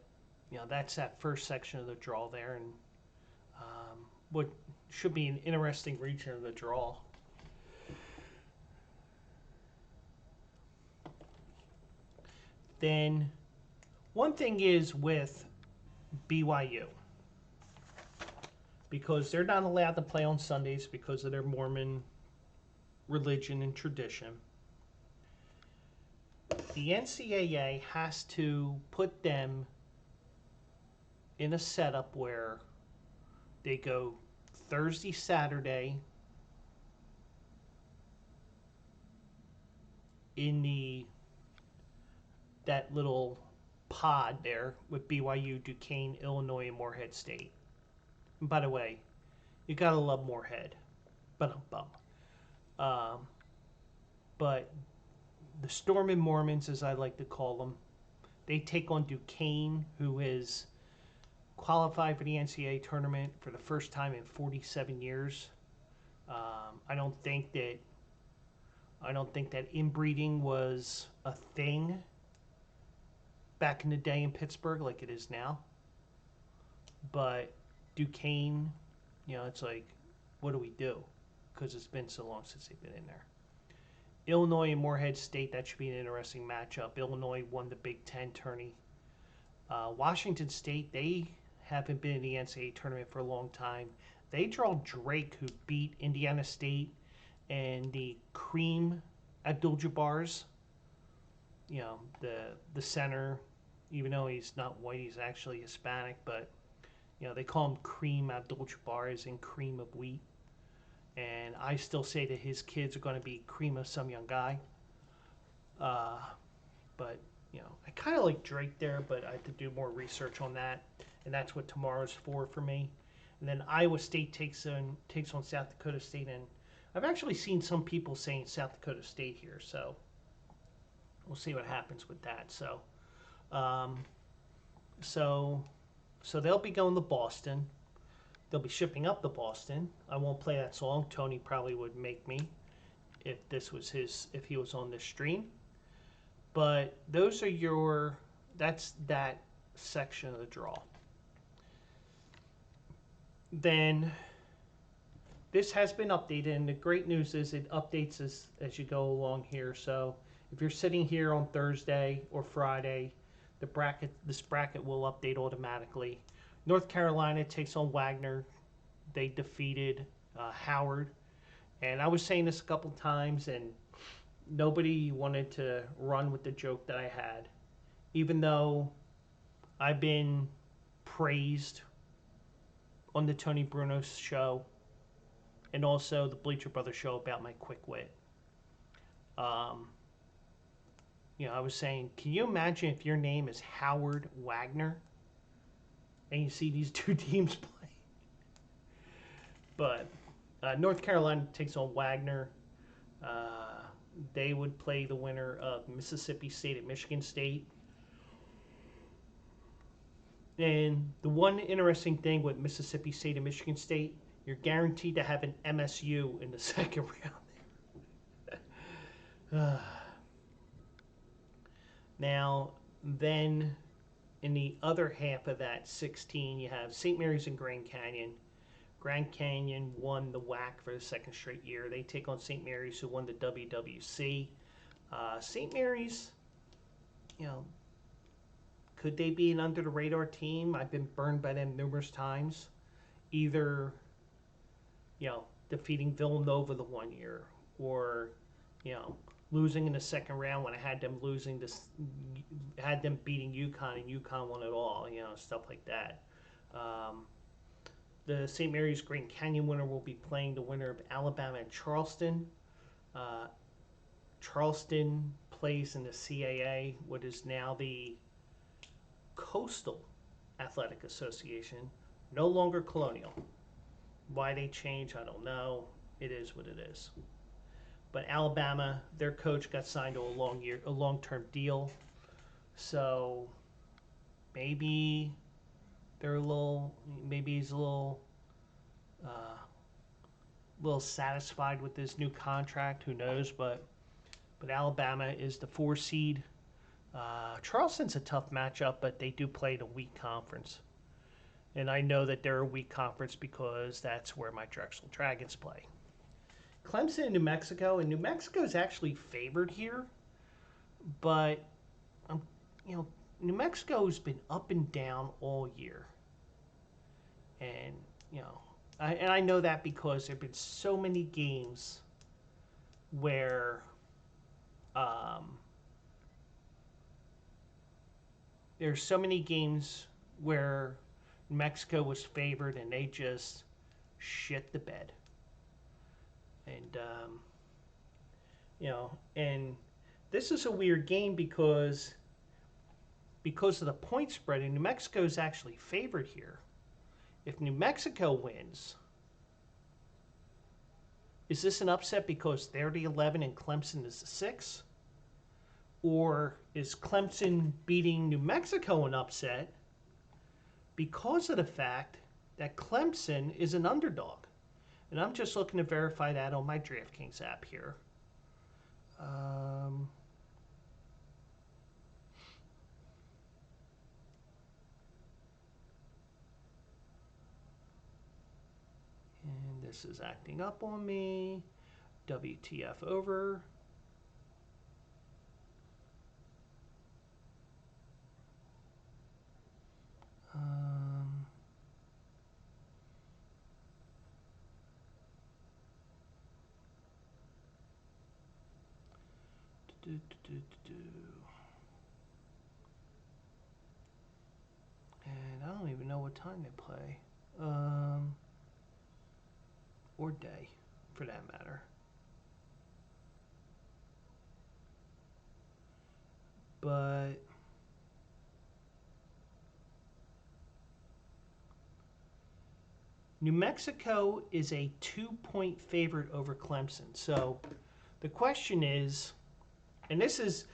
you know, that's that first section of the draw there, and what should be an interesting region of the draw. Then, one thing is with BYU, because they're not allowed to play on Sundays because of their Mormon religion and tradition, the NCAA has to put them in a setup where they go Thursday, Saturday in that little pod there with BYU, Duquesne, Illinois, and Morehead State. And by the way, you gotta love Morehead, but the Stormin' Mormons, as I like to call them, they take on Duquesne, who is qualified for the NCAA tournament for the first time in 47 years. I don't think that inbreeding was a thing back in the day in Pittsburgh like it is now. But Duquesne, you know, it's like, what do we do? Because it's been so long since they've been in there. Illinois and Morehead State, that should be an interesting matchup. Illinois won the Big Ten tourney. Washington State, they haven't been in the NCAA tournament for a long time. They draw Drake, who beat Indiana State, and the Kareem Abdul-Jabbars, you know, the center, even though he's not white, he's actually Hispanic, but, you know, they call him Kareem Abdul-Jabbar, as in cream of wheat. And I still say that his kids are going to be cream of some young guy. But, you know, I kind of like Drake there, but I have to do more research on that. And that's what tomorrow's for me. And then Iowa State takes on South Dakota State. And I've actually seen some people saying South Dakota State here. So we'll see what happens with that. So they'll be going to Boston. They'll be shipping up to Boston. I won't play that song. Tony probably would make me if he was on this stream. But those are that's that section of the draw. Then this has been updated, and the great news is it updates as you go along here. So if you're sitting here on Thursday or Friday, this bracket will update automatically. North Carolina takes on Wagner. They defeated Howard. And I was saying this a couple times, and nobody wanted to run with the joke that I had. Even though I've been praised on the Tony Bruno show and also the Bleacher Brothers show about my quick wit. You know, I was saying, can you imagine if your name is Howard Wagner and you see these two teams play? But North Carolina takes on Wagner. They would play the winner of Mississippi State at Michigan State. And the one interesting thing with Mississippi State and Michigan State, you're guaranteed to have an MSU in the second round. Now, then in the other half of that 16, you have St. Mary's and Grand Canyon. Grand Canyon won the WAC for the second straight year. They take on St. Mary's, who won the WWC. St. Mary's, you know, could they be an under the radar team? I've been burned by them numerous times. Either, you know, defeating Villanova the one year, or, you know, losing in the second round when I had them had them beating UConn and UConn won it all, you know, stuff like that. The St. Mary's Grand Canyon winner will be playing the winner of Alabama and Charleston. Charleston plays in the CAA, what is now the Coastal Athletic Association, no longer Colonial. Why they changed, I don't know. It is what it is. But Alabama, their coach got signed to a long-term deal. So maybe he's a little satisfied with this new contract. Who knows? But Alabama is the 4 seed. Charleston's a tough matchup, but they do play in a weak conference. And I know that they're a weak conference because that's where my Drexel Dragons play. Clemson and New Mexico, and New Mexico is actually favored here, but New Mexico's been up and down all year, and I know that because there've been so many games where New Mexico was favored and they just shit the bed. And, and this is a weird game because of the point spread, and New Mexico is actually favored here. If New Mexico wins, is this an upset because they're the 11 and Clemson is the 6? Or is Clemson beating New Mexico an upset because of the fact that Clemson is an underdog? And I'm just looking to verify that on my DraftKings app here. And this is acting up on me. WTF over. And I don't even know what time they play. Or day, for that matter. But New Mexico is a 2-point favorite over Clemson. So the question is, and this is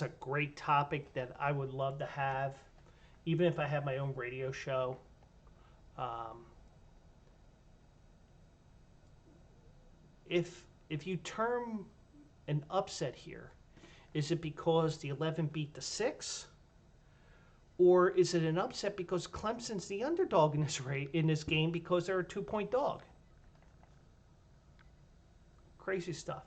a great topic that I would love to have, even if I have my own radio show. If you term an upset here, is it because the 11 beat the 6? Or is it an upset because Clemson's the underdog in this game because they're a 2-point dog? Crazy stuff.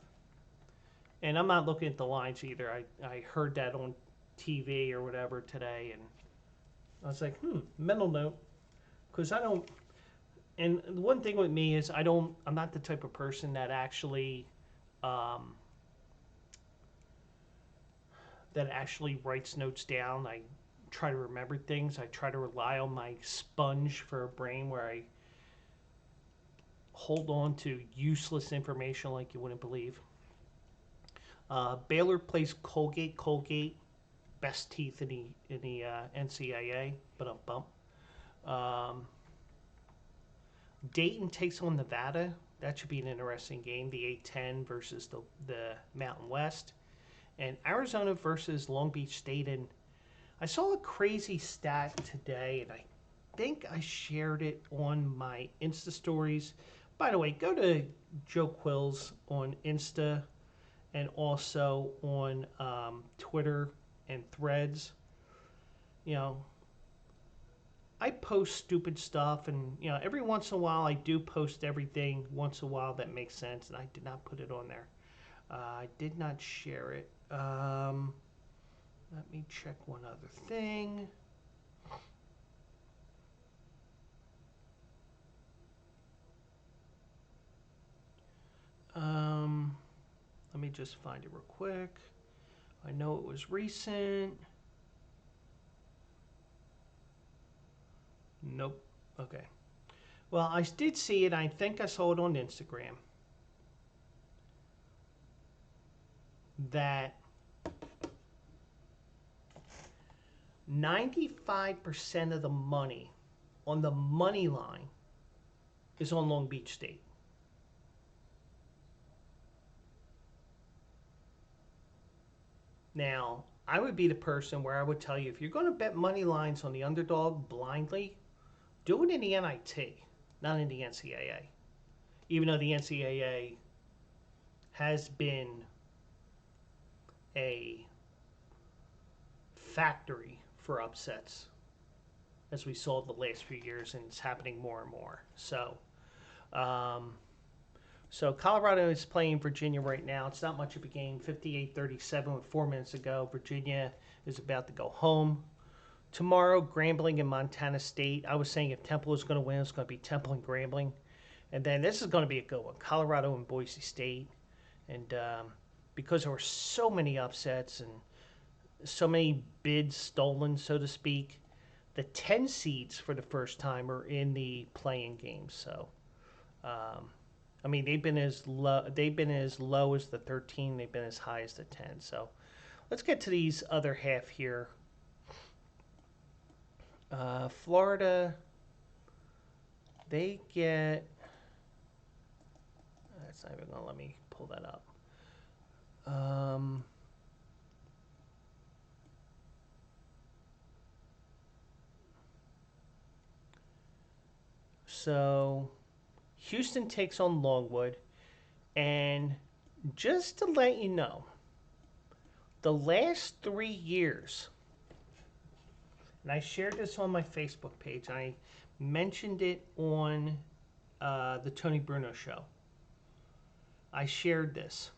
And I'm not looking at the lines either. I heard that on TV or whatever today, and I was like, mental note. Because I don't... And the one thing with me is I'm not the type of person that actually... that actually writes notes down. I try to remember things. I try to rely on my sponge for a brain where I hold on to useless information like you wouldn't believe. Baylor plays Colgate. Colgate, best teeth in the NCAA, but bump. Dayton takes on Nevada. That should be an interesting game. The A-10 versus the Mountain West. And Arizona versus Long Beach State. And I saw a crazy stat today, and I think I shared it on my Insta stories. By the way, go to Joe Quills on Insta and also on Twitter and Threads. You know, I post stupid stuff, and every once in a while I do post everything once in a while that makes sense, and I did not put it on there. I did not share it. Let me check one other thing. Let me just find it real quick. I know it was recent. Nope. Okay. Well, I did see it. I think I saw it on Instagram. That 95% of the money on the money line is on Long Beach State. Now, I would be the person where I would tell you, if you're going to bet money lines on the underdog blindly, do it in the NIT, not in the NCAA. Even though the NCAA has been a factory for upsets, as we saw the last few years, and it's happening more and more. So Colorado is playing Virginia right now. It's not much of a game, 58-37 with 4 minutes to go. Virginia is about to go home. Tomorrow, Grambling and Montana State. I was saying if Temple is going to win, it's going to be Temple and Grambling. And then this is going to be a good one, Colorado and Boise State. And because there were so many upsets and so many bids stolen, so to speak, the 10 seeds for the first time are in the play-in games. So, I mean, they've been as low as the 13. They've been as high as the 10. So, let's get to these other half here. Florida, they get. That's not even gonna let me pull that up. So Houston takes on Longwood, and just to let you know, the last 3 years, and I shared this on my Facebook page, I mentioned it on the Tony Bruno show. I shared this.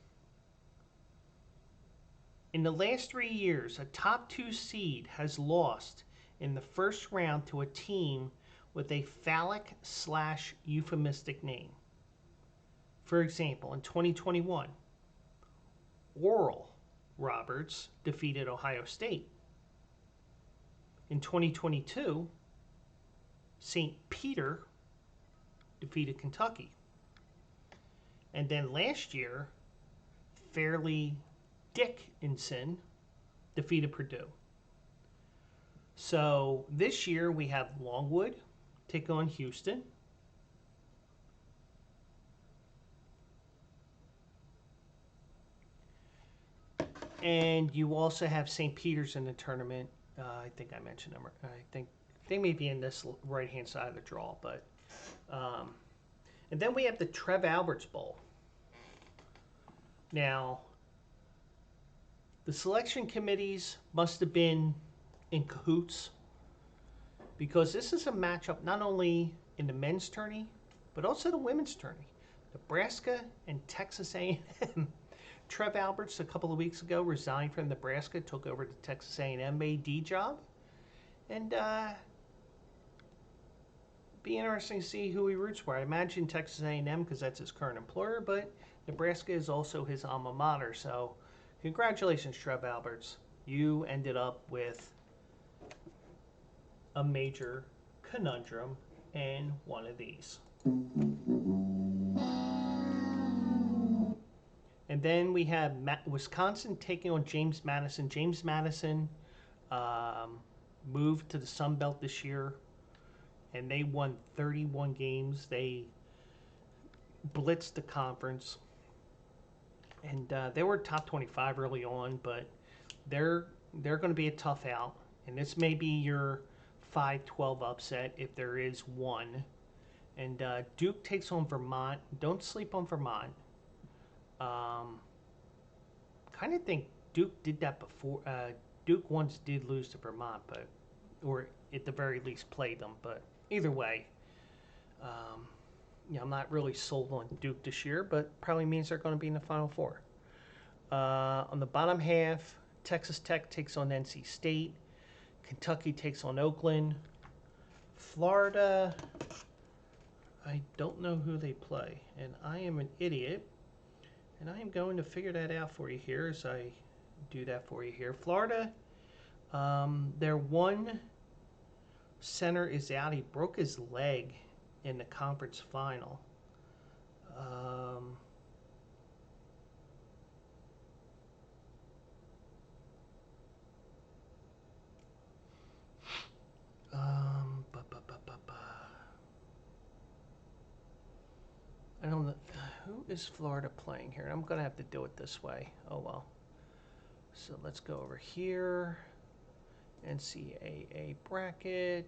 In the last 3 years, a top 2 seed has lost in the first round to a team with a phallic/euphemistic name. For example, in 2021, Oral Roberts defeated Ohio State. In 2022, St. Peter defeated Kentucky. And then last year, Fairleigh Dickinson defeated Purdue. So this year we have Longwood take on Houston. And you also have St. Peter's in the tournament. I think I mentioned them. I think they may be in this right-hand side of the draw. But and then we have the Trev Alberts Bowl. Now, the selection committees must have been in cahoots, because this is a matchup not only in the men's tourney, but also the women's tourney. Nebraska and Texas A&M. Trev Alberts, a couple of weeks ago, resigned from Nebraska, took over the Texas A&M AD job. And be interesting to see who he roots for. I imagine Texas A&M because that's his current employer, but Nebraska is also his alma mater. So congratulations, Trev Alberts. You ended up with a major conundrum in one of these. And then we have Wisconsin taking on James Madison. James Madison moved to the Sun Belt this year, and they won 31 games. They blitzed the conference, and they were top 25 early on, but they're going to be a tough out. And this may be your 5-12 upset if there is one. And Duke takes on Vermont. Don't sleep on Vermont. Kind of think Duke did that before. Duke once did lose to Vermont, but or at the very least played them. But either way, I'm not really sold on Duke this year, but probably means they're going to be in the Final Four. On the bottom half, Texas Tech takes on NC State. Kentucky takes on Oakland. Florida, I don't know who they play, and I am an idiot, and I am going to figure that out for you here as I do that for you here. Florida, their one center is out. He broke his leg in the conference final. I don't know. Who is Florida playing here? I'm going to have to do it this way. Oh, well. So let's go over here. NCAA bracket.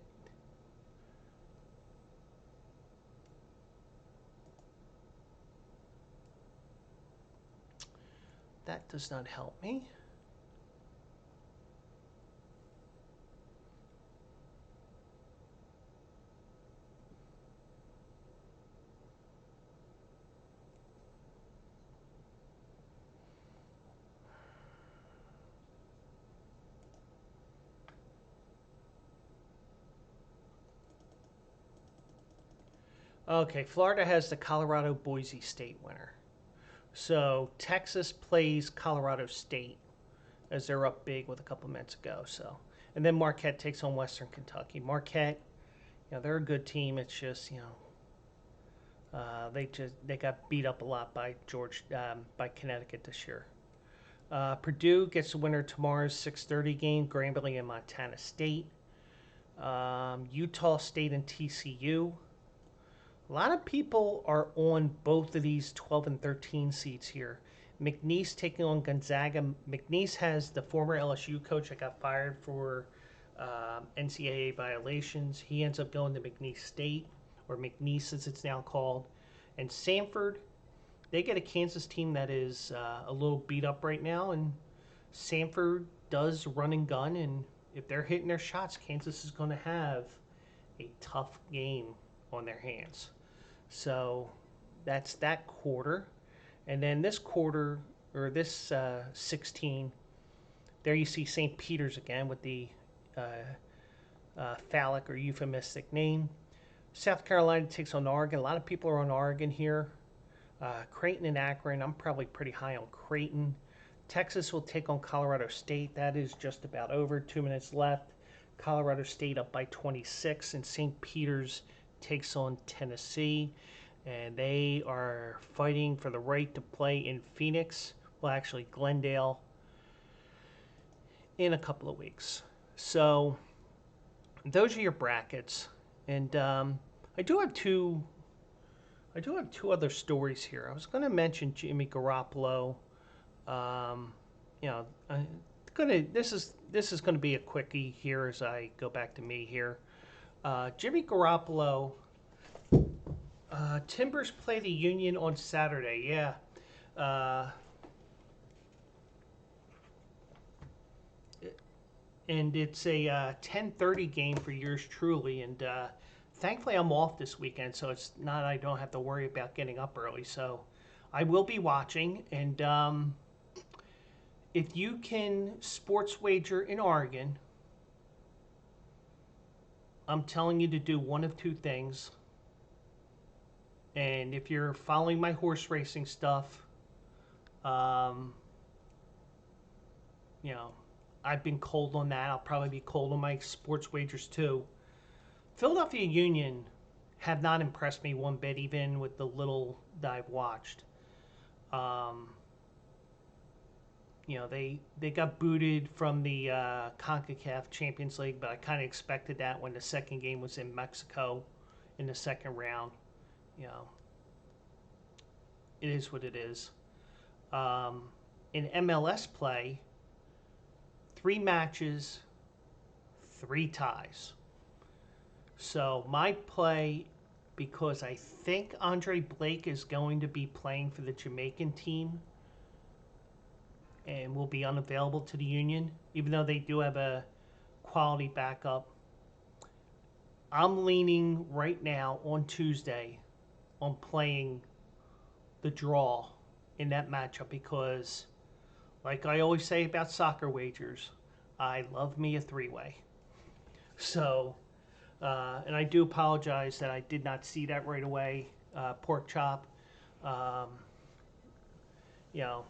That does not help me. Okay, Florida has the Colorado Boise State winner. So Texas plays Colorado State as they're up big with a couple minutes ago. So, and then Marquette takes on Western Kentucky. Marquette, they're a good team. It's just they got beat up a lot by by Connecticut this year. Purdue gets the winner tomorrow's 6:30 game. Grambling and Montana State. Utah State and TCU. A lot of people are on both of these 12 and 13 seats here. McNeese taking on Gonzaga. McNeese has the former LSU coach that got fired for NCAA violations. He ends up going to McNeese State, or McNeese as it's now called. And Samford, they get a Kansas team that is a little beat up right now. And Samford does run and gun. And if they're hitting their shots, Kansas is going to have a tough game on their hands. So that's that quarter. And then this quarter, or this 16, there you see St. Peter's again with the phallic or euphemistic name. South Carolina takes on Oregon. A lot of people are on Oregon here. Creighton and Akron, I'm probably pretty high on Creighton. Texas will take on Colorado State. That is just about over. 2 minutes left. Colorado State up by 26, and St. Peter's takes on Tennessee, and they are fighting for the right to play in Phoenix, well actually Glendale, in a couple of weeks. So those are your brackets, and I do have two other stories here. I was going to mention Jimmy Garoppolo. This is going to be a quickie here as I go back to me here. Jimmy Garoppolo, Timbers play the Union on Saturday. Yeah. And it's a 10:30 game for yours truly. And thankfully I'm off this weekend, so it's not I don't have to worry about getting up early. So I will be watching. And if you can sports wager in Oregon, I'm telling you to do one of two things. And if you're following my horse racing stuff, I've been cold on that. I'll probably be cold on my sports wagers too. Philadelphia Union have not impressed me one bit, even with the little that I've watched. They got booted from the CONCACAF Champions League, but I kind of expected that when the second game was in Mexico in the second round. It is what it is. In MLS play, 3 matches, 3 ties. So my play, because I think Andre Blake is going to be playing for the Jamaican team and will be unavailable to the Union, even though they do have a quality backup. I'm leaning right now on Tuesday on playing the draw in that matchup because, like I always say about soccer wagers, I love me a 3-way. So, and I do apologize that I did not see that right away. Pork chop, um, you know,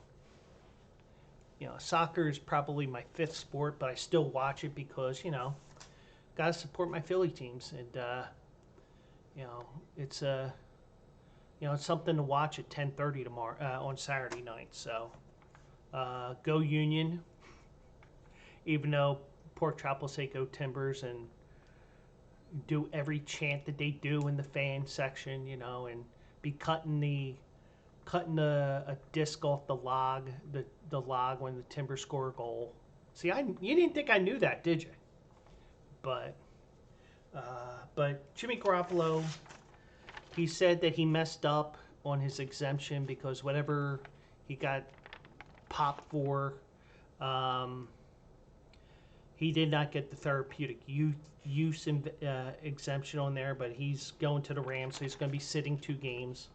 soccer is probably my 5th sport, but I still watch it because gotta support my Philly teams, and you know, it's it's something to watch at 10:30 tomorrow on Saturday night. So, go Union, even though Pork Chop will say go Timbers and do every chant that they do in the fan section, and be cutting a disc off the log, the log when the Timbers score a goal. See, you didn't think I knew that, did you? But Jimmy Garoppolo, he said that he messed up on his exemption because whatever he got popped for, he did not get the therapeutic use exemption on there, but he's going to the Rams, so he's going to be sitting 2 games.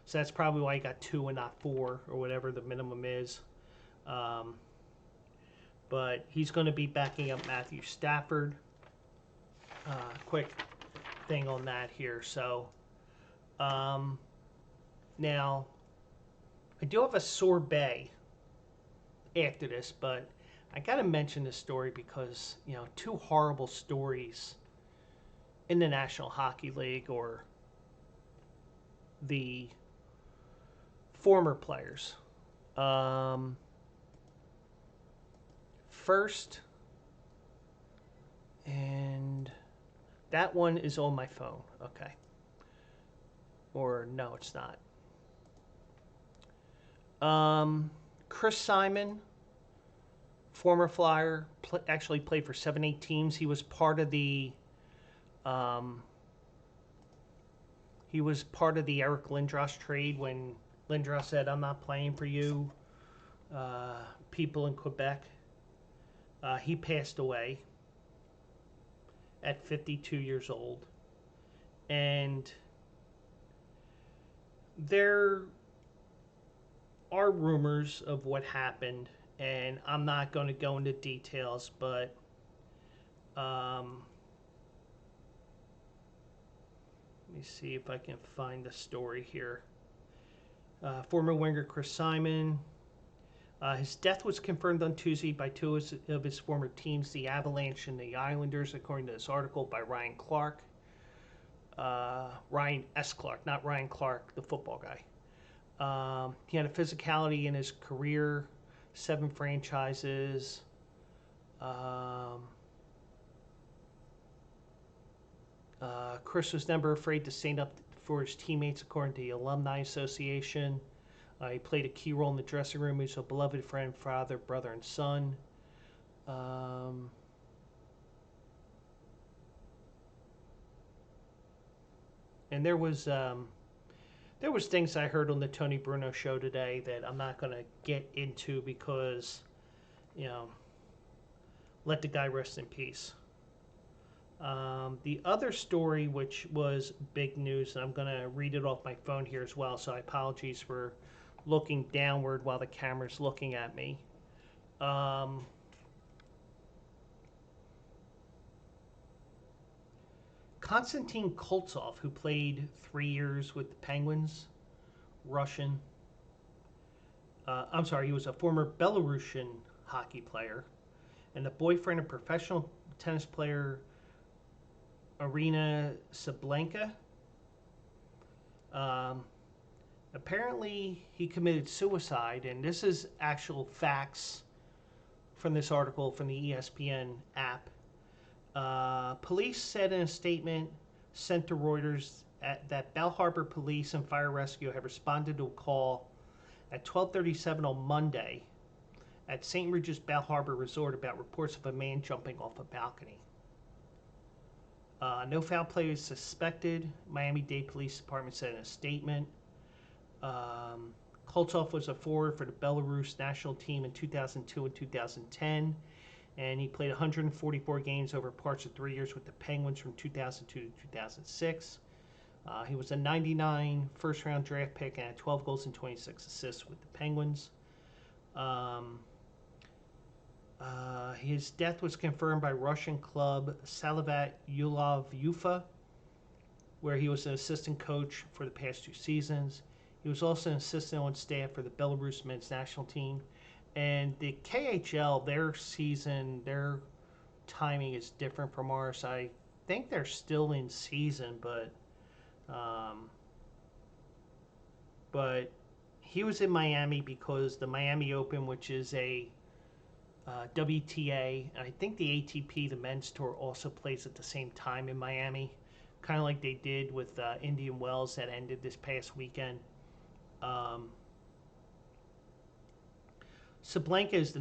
So that's probably why he got 2 and not 4, or whatever the minimum is. But he's going to be backing up Matthew Stafford. Quick thing on that here. So now I do have a sorbet after this, but I got to mention this story because 2 horrible stories in the National Hockey League, or the former players. First, and that one is on my phone. Okay. Or no, it's not. Chris Simon, former Flyer, actually played for 7-8 teams. He was part of the Eric Lindros trade when Lindros said, "I'm not playing for you, people in Quebec." He passed away at 52 years old. And there are rumors of what happened, and I'm not going to go into details, but let me see if I can find the story here. Former winger Chris Simon. His death was confirmed on Tuesday by 2 of his former teams, the Avalanche and the Islanders, according to this article by Ryan Clark. Ryan S. Clark, not Ryan Clark, the football guy. He had a physicality in his career, 7 franchises. Chris was never afraid to stand up for his teammates, according to the Alumni Association. He played a key role in the dressing room. He was a beloved friend, father, brother, and son. And there was things I heard on the Tony Bruno show today that I'm not going to get into because, let the guy rest in peace. The other story, which was big news, and I'm going to read it off my phone here as well, so I apologize for looking downward while the camera's looking at me. Konstantin Koltsov, who played 3 years with the Penguins, Russian. He was a former Belarusian hockey player, and the boyfriend of professional tennis player Arina Sablenka. Apparently, he committed suicide, and this is actual facts from this article from the ESPN app. Police said in a statement sent to Reuters that Bell Harbor Police and Fire Rescue have responded to a call at 12:37 on Monday at St. Regis Bell Harbor Resort about reports of a man jumping off a balcony. No foul play was suspected. Miami-Dade Police Department said in a statement. Koltov was a forward for the Belarus national team in 2002 and 2010, and he played 144 games over parts of 3 years with the Penguins from 2002 to 2006. He was a 99 first-round draft pick and had 12 goals and 26 assists with the Penguins. His death was confirmed by Russian club Salavat Ulov Ufa, where he was an assistant coach for the past 2 seasons. He was also an assistant on staff for the Belarus men's national team. And the KHL, their timing is different from ours. I think they're still in season, but he was in Miami because the Miami Open, which is a WTA, and I think the ATP, the men's tour, also plays at the same time in Miami, kind of like they did with Indian Wells that ended this past weekend. Sablenka is the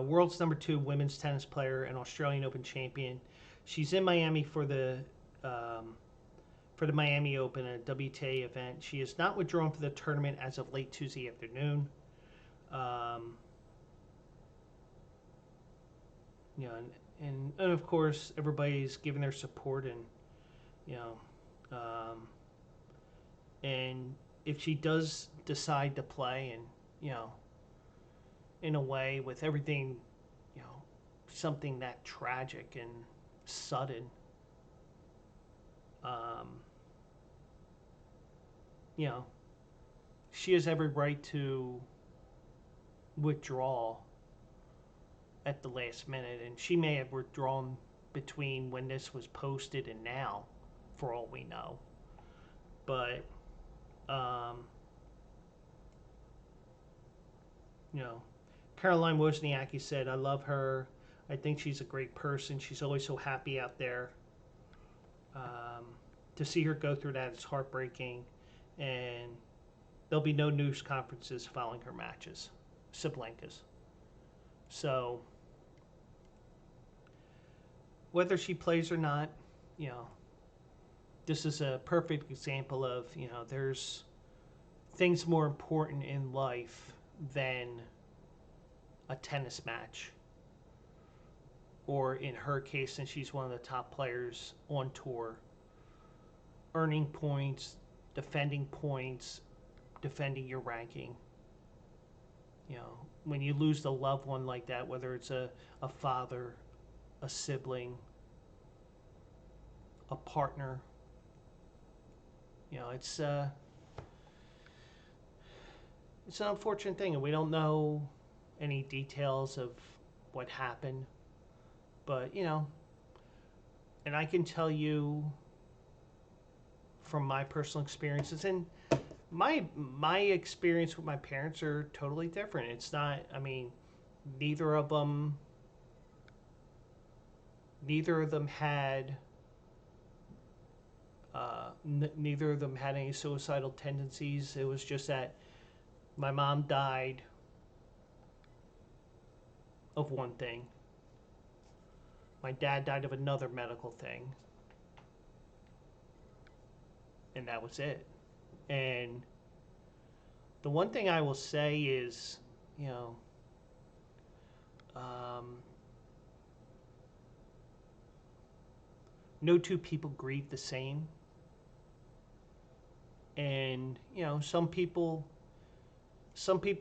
world's number 2 women's tennis player and Australian Open champion. She's in Miami for the Miami Open, a WTA event. She is not withdrawn from the tournament as of late Tuesday afternoon. You know, and of course everybody's giving their support, and and if she does decide to play, and in a way with everything, something that tragic and sudden, she has every right to withdraw at the last minute, and she may have withdrawn between when this was posted and now, for all we know. But Caroline Wozniacki said, "I love her. I think she's a great person. She's always so happy out there. To see her go through that is heartbreaking, and there'll be no news conferences following her matches, Sablenka's." So whether she plays or not, this is a perfect example of, there's things more important in life than a tennis match. Or in her case, since she's one of the top players on tour, earning points, defending your ranking. When you lose a loved one like that, whether it's a father, a sibling, a partner, it's an unfortunate thing, and we don't know any details of what happened, but and I can tell you from my personal experiences, and my experience with my parents are totally different. It's not, neither of them had neither of them had any suicidal tendencies. It was just that my mom died of one thing. My dad died of another medical thing. And that was it. And the one thing I will say is, no two people grieve the same. And, some people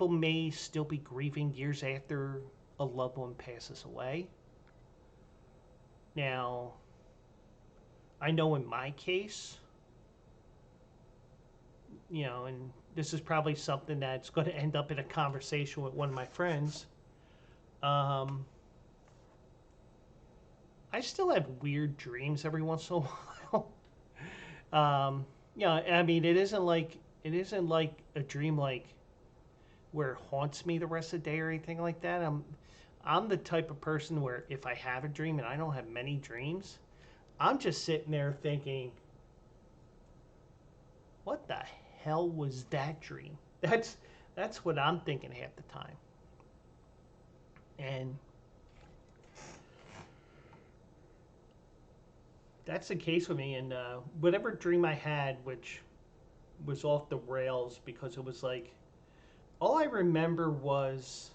may still be grieving years after a loved one passes away. Now, I know in my case, and this is probably something that's going to end up in a conversation with one of my friends. I still have weird dreams every once in a while. It isn't like a dream like where it haunts me the rest of the day or anything like that. I'm the type of person where if I have a dream, and I don't have many dreams, I'm just sitting there thinking, what the hell was that dream? That's what I'm thinking half the time. And that's the case with me. And whatever dream I had, which was off the rails because it was like all I remember was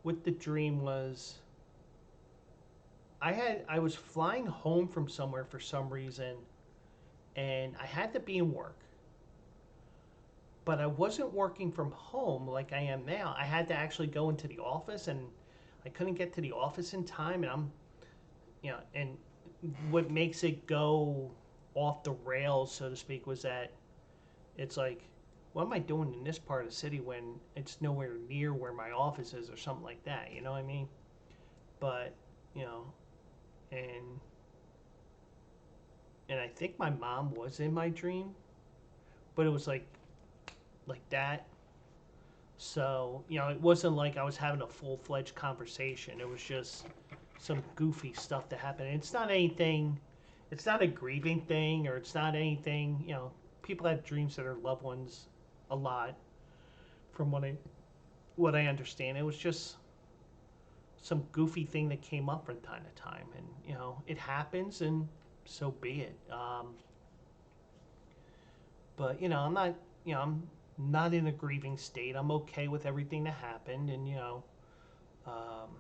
with the dream was I was flying home from somewhere for some reason, and I had to be in work, but I wasn't working from home like I am now. I had to actually go into the office, and I couldn't get to the office in time. And and what makes it go off the rails, so to speak, was that it's like, what am I doing in this part of the city when it's nowhere near where my office is or something like that? You know what I mean? But you know, and I think my mom was in my dream, but it was like that. So it wasn't like I was having a full fledged conversation. It was just some goofy stuff that happened. It's not anything. It's not a grieving thing, or it's not anything. People have dreams that are loved ones a lot, from what I understand. It was just some goofy thing that came up from time to time, and it happens, and so be it. But I'm not in a grieving state. I'm okay with everything that happened, and um,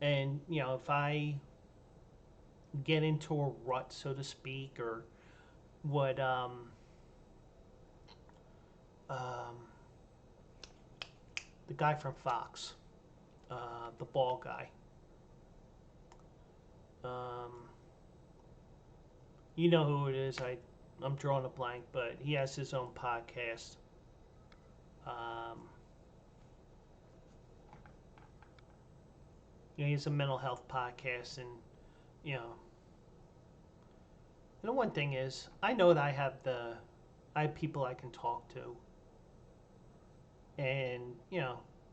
if I get into a rut, so to speak, or what um, the guy from Fox, the ball guy, um, you know who it is. I'm drawing a blank, but he has his own podcast. Um, he has a mental health podcast, and you know, and the one thing is, I know that I have people I can talk to, and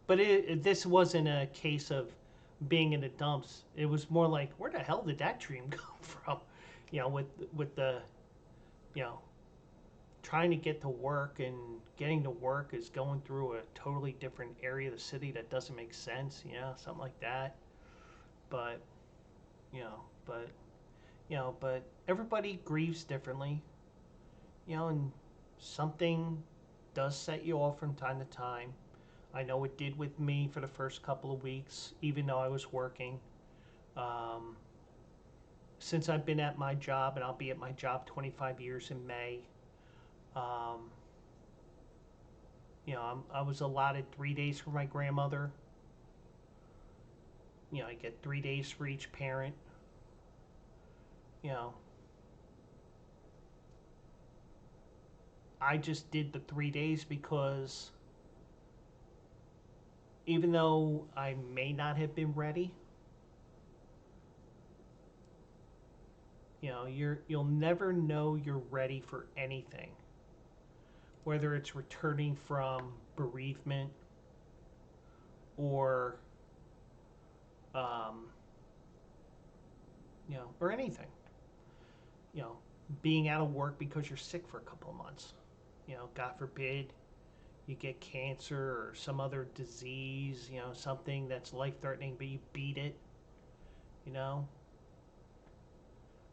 but this wasn't a case of being in the dumps. It was more like, where the hell did that dream come from? With the you know trying to get to work, and getting to work is going through a totally different area of the city that doesn't make sense. Something like that. But you know, but but everybody grieves differently. And something does set you off from time to time. I know it did with me for the first couple of weeks, even though I was working. Um, since I've been at my job, and I'll be at my job 25 years in May, um, I was allotted 3 days for my grandmother. I get 3 days for each parent. You know, I just did the 3 days because even though I may not have been ready, you'll never know you're ready for anything. Whether it's returning from bereavement, or um, or anything. You know, being out of work because you're sick for a couple of months. God forbid you get cancer or some other disease, something that's life threatening, but you beat it. You know,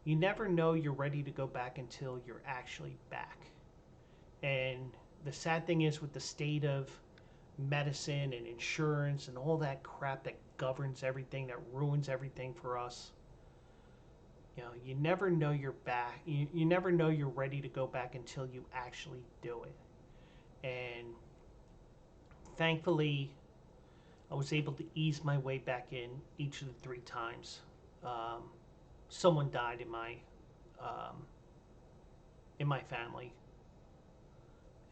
you never know you're ready to go back until you're actually back. And the sad thing is, with the state of medicine and insurance and all that crap that governs everything, that ruins everything for us, you never know you're back. You never know you're ready to go back until you actually do it. And thankfully, I was able to ease my way back in each of the 3 times. Um, Someone died um, in my family,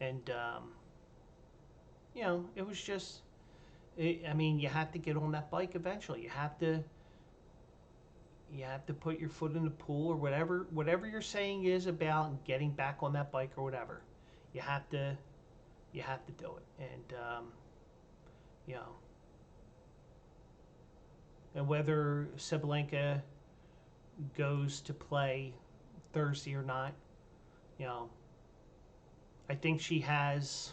and it was just. I mean, you have to get on that bike eventually. You have to put your foot in the pool, or whatever your saying is about getting back on that bike or whatever. You have to do it, and you know, and whether Sabalenka goes to play Thursday or not, you know, I think she has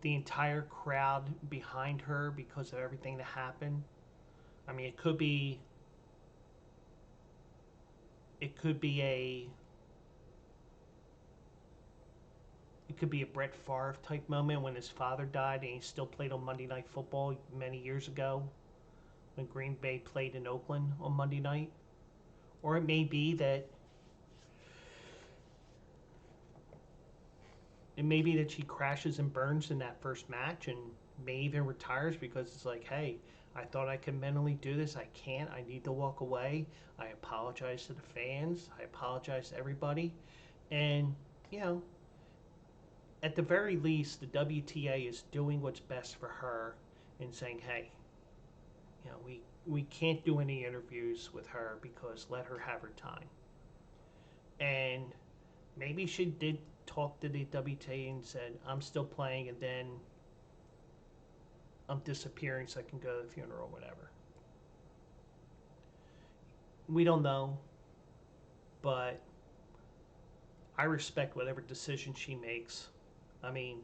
the entire crowd behind her because of everything that happened. I mean, it could be it could be a Brett Favre type moment when his father died and he still played on Monday Night Football many years ago when Green Bay played in Oakland on Monday night. Or it may be that she crashes and burns in that first match and may even retires because it's like, hey, I thought I could mentally do this. I can't. I need to walk away. I apologize to the fans. I apologize to everybody. And, at the very least, the WTA is doing what's best for her and saying, hey, we can't do any interviews with her because let her have her time. And maybe she did talk to the WTA and said, I'm still playing and then I'm disappearing so I can go to the funeral or whatever. We don't know, but I respect whatever decision she makes. I mean,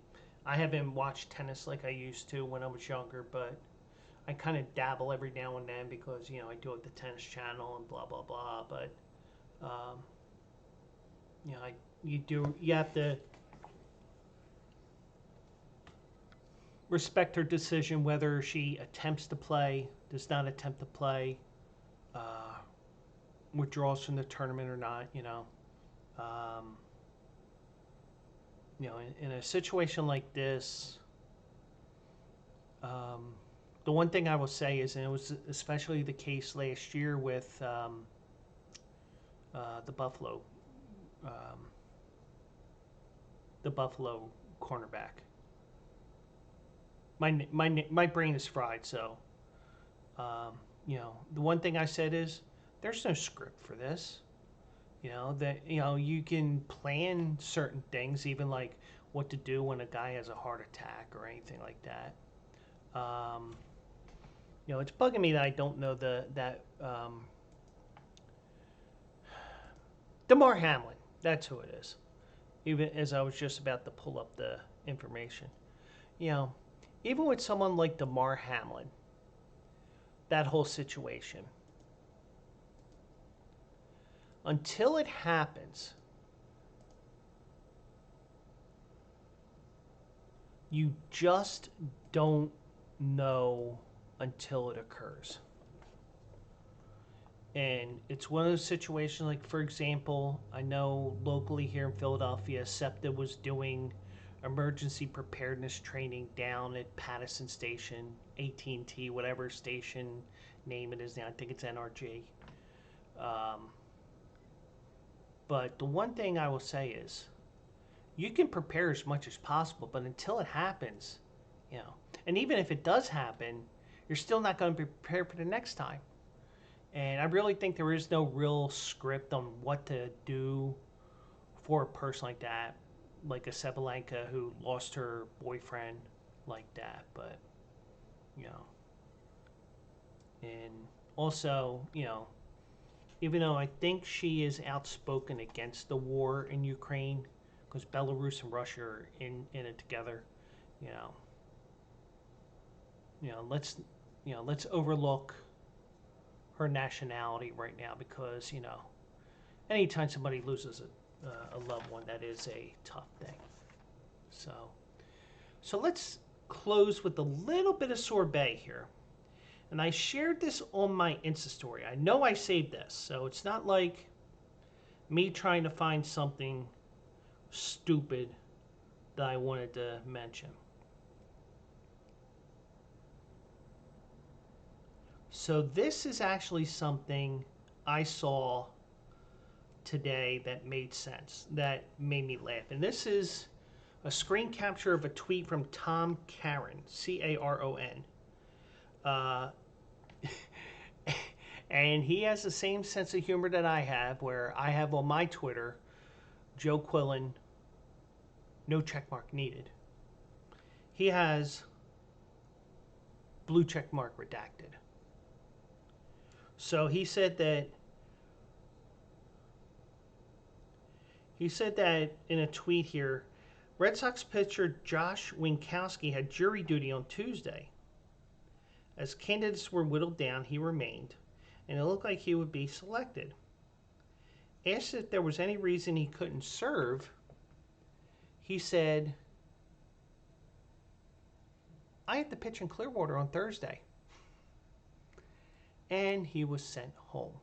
I haven't watched tennis like I used to when I was younger, but I kind of dabble every now and then because, I do it the Tennis Channel and blah, blah, blah. But, you have to respect her decision whether she attempts to play, does not attempt to play, withdraws from the tournament or not, in a situation like this, the one thing I will say is, and it was especially the case last year with the Buffalo cornerback. My brain is fried, so the one thing I said is there's no script for this. You can plan certain things, even like what to do when a guy has a heart attack or anything like that. It's bugging me that I don't know Damar Hamlin. That's who it is. Even as I was just about to pull up the information. Even with someone like Damar Hamlin, that whole situation, until it happens, you just don't know until it occurs. And it's one of those situations, like, for example, I know locally here in Philadelphia, SEPTA was doing emergency preparedness training down at Pattison Station, AT&T, whatever station name it is now. I think it's NRG. But the one thing I will say is, you can prepare as much as possible, but until it happens, and even if it does happen, you're still not going to be prepared for the next time. And I really think there is no real script on what to do for a person like that, like a Sabalenka who lost her boyfriend like that. But, and also, even though I think she is outspoken against the war in Ukraine, because Belarus and Russia are in it together, let's overlook her nationality right now, because anytime somebody loses a loved one, that is a tough thing. So let's close with a little bit of sorbet here. And I shared this on my Insta story. I know I saved this, so it's not like me trying to find something stupid that I wanted to mention. So this is actually something I saw today that made sense, that made me laugh. And this is a screen capture of a tweet from Tom Caron, Caron. And he has the same sense of humor that I have, where I have on my Twitter, Joe Quillen, no checkmark needed. He has blue checkmark redacted. So he said that in a tweet here, Red Sox pitcher Josh Winkowski had jury duty on Tuesday. As candidates were whittled down, he remained, and it looked like he would be selected. Asked if there was any reason he couldn't serve, he said, I have to pitch in Clearwater on Thursday. And he was sent home.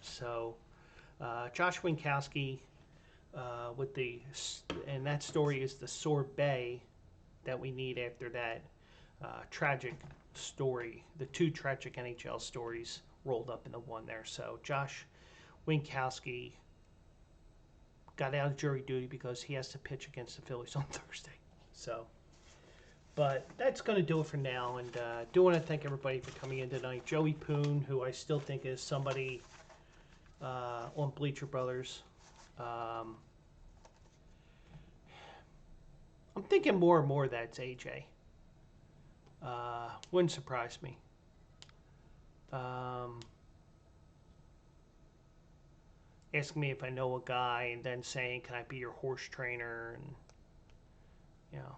So Josh Winkowski and that story is the sorbet that we need after that tragic story, the two tragic NHL stories rolled up into one there. So Josh Winkowski got out of jury duty because he has to pitch against the Phillies on Thursday. So, but that's going to do it for now. And do want to thank everybody for coming in tonight. Joey Poon, who I still think is somebody on Bleacher Brothers. I'm thinking more and more that's AJ. Wouldn't surprise me. Asking me if I know a guy and then saying, can I be your horse trainer? And, you know,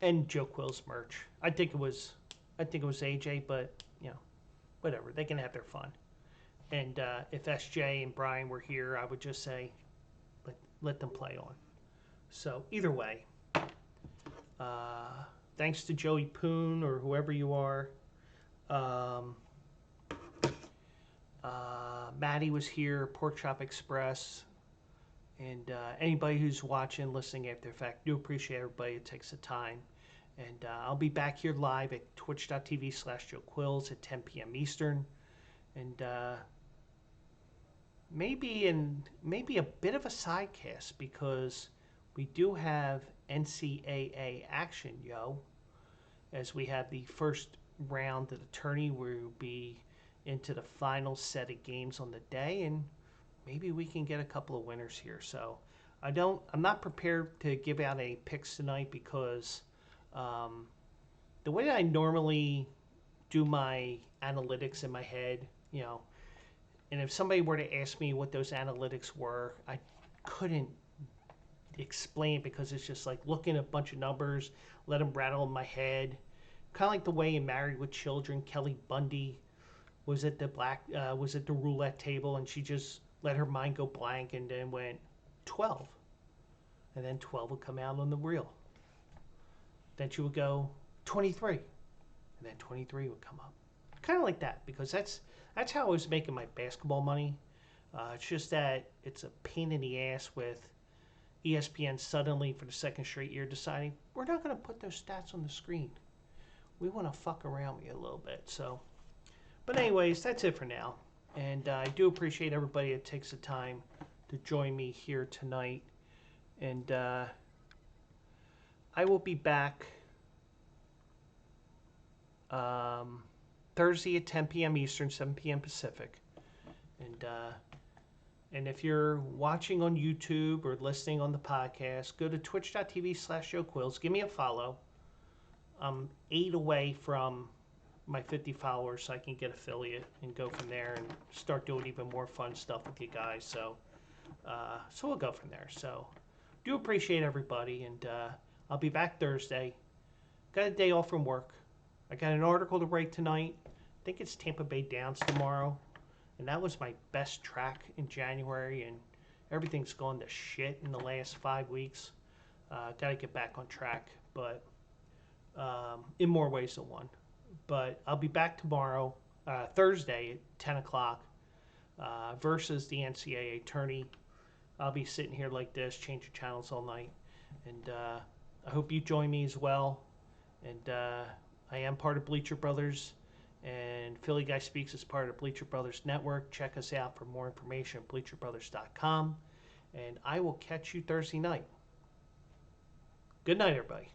and Joe Quill's merch. I think it was AJ, but, you know, whatever. They can have their fun. And if SJ and Brian were here, I would just say, let them play on. So either way, thanks to Joey Poon or whoever you are. Maddie was here, Pork Chop Express, and anybody who's watching, listening after the fact, do appreciate everybody that takes the time. And I'll be back here live at twitch.tv/Joe Quills at 10 p.m. Eastern. And maybe a bit of a sidecast because we do have NCAA action, as we have the first round of the tourney. We'll be into the final set of games on the day, and maybe we can get a couple of winners here. So I'm not prepared to give out any picks tonight because the way I normally do my analytics in my head, and if somebody were to ask me what those analytics were, I couldn't explain because it's just like looking at a bunch of numbers, let them rattle in my head. Kind of like the way in Married with Children, Kelly Bundy was at the roulette table and she just let her mind go blank and then went 12. And then 12 would come out on the reel. Then she would go 23. And then 23 would come up. Kind of like that because that's how I was making my basketball money. It's just that it's a pain in the ass with ESPN suddenly for the second straight year deciding we're not going to put those stats on the screen. We want to fuck around with you a little bit. So, but anyways, that's it for now. And I do appreciate everybody that takes the time to join me here tonight. And I will be back Thursday at 10 p.m. Eastern, 7 p.m. Pacific. And if you're watching on YouTube or listening on the podcast, go to twitch.tv/Joe Quills. Give me a follow. I'm 8 away from my 50 followers, so I can get affiliate and go from there and start doing even more fun stuff with you guys. So we'll go from there. So do appreciate everybody, and I'll be back Thursday. Got a day off from work. I got an article to write tonight. I think it's Tampa Bay Downs tomorrow. And that was my best track in January, and everything's gone to shit in the last 5 weeks. Got to get back on track, but in more ways than one. But I'll be back tomorrow, Thursday at 10 o'clock versus the NCAA tourney. I'll be sitting here like this, changing channels all night. And I hope you join me as well. And I am part of Bleacher Brothers. And Philly Guy Speaks is part of Bleacher Brothers Network. Check us out for more information at bleacherbrothers.com. And I will catch you Thursday night. Good night, everybody.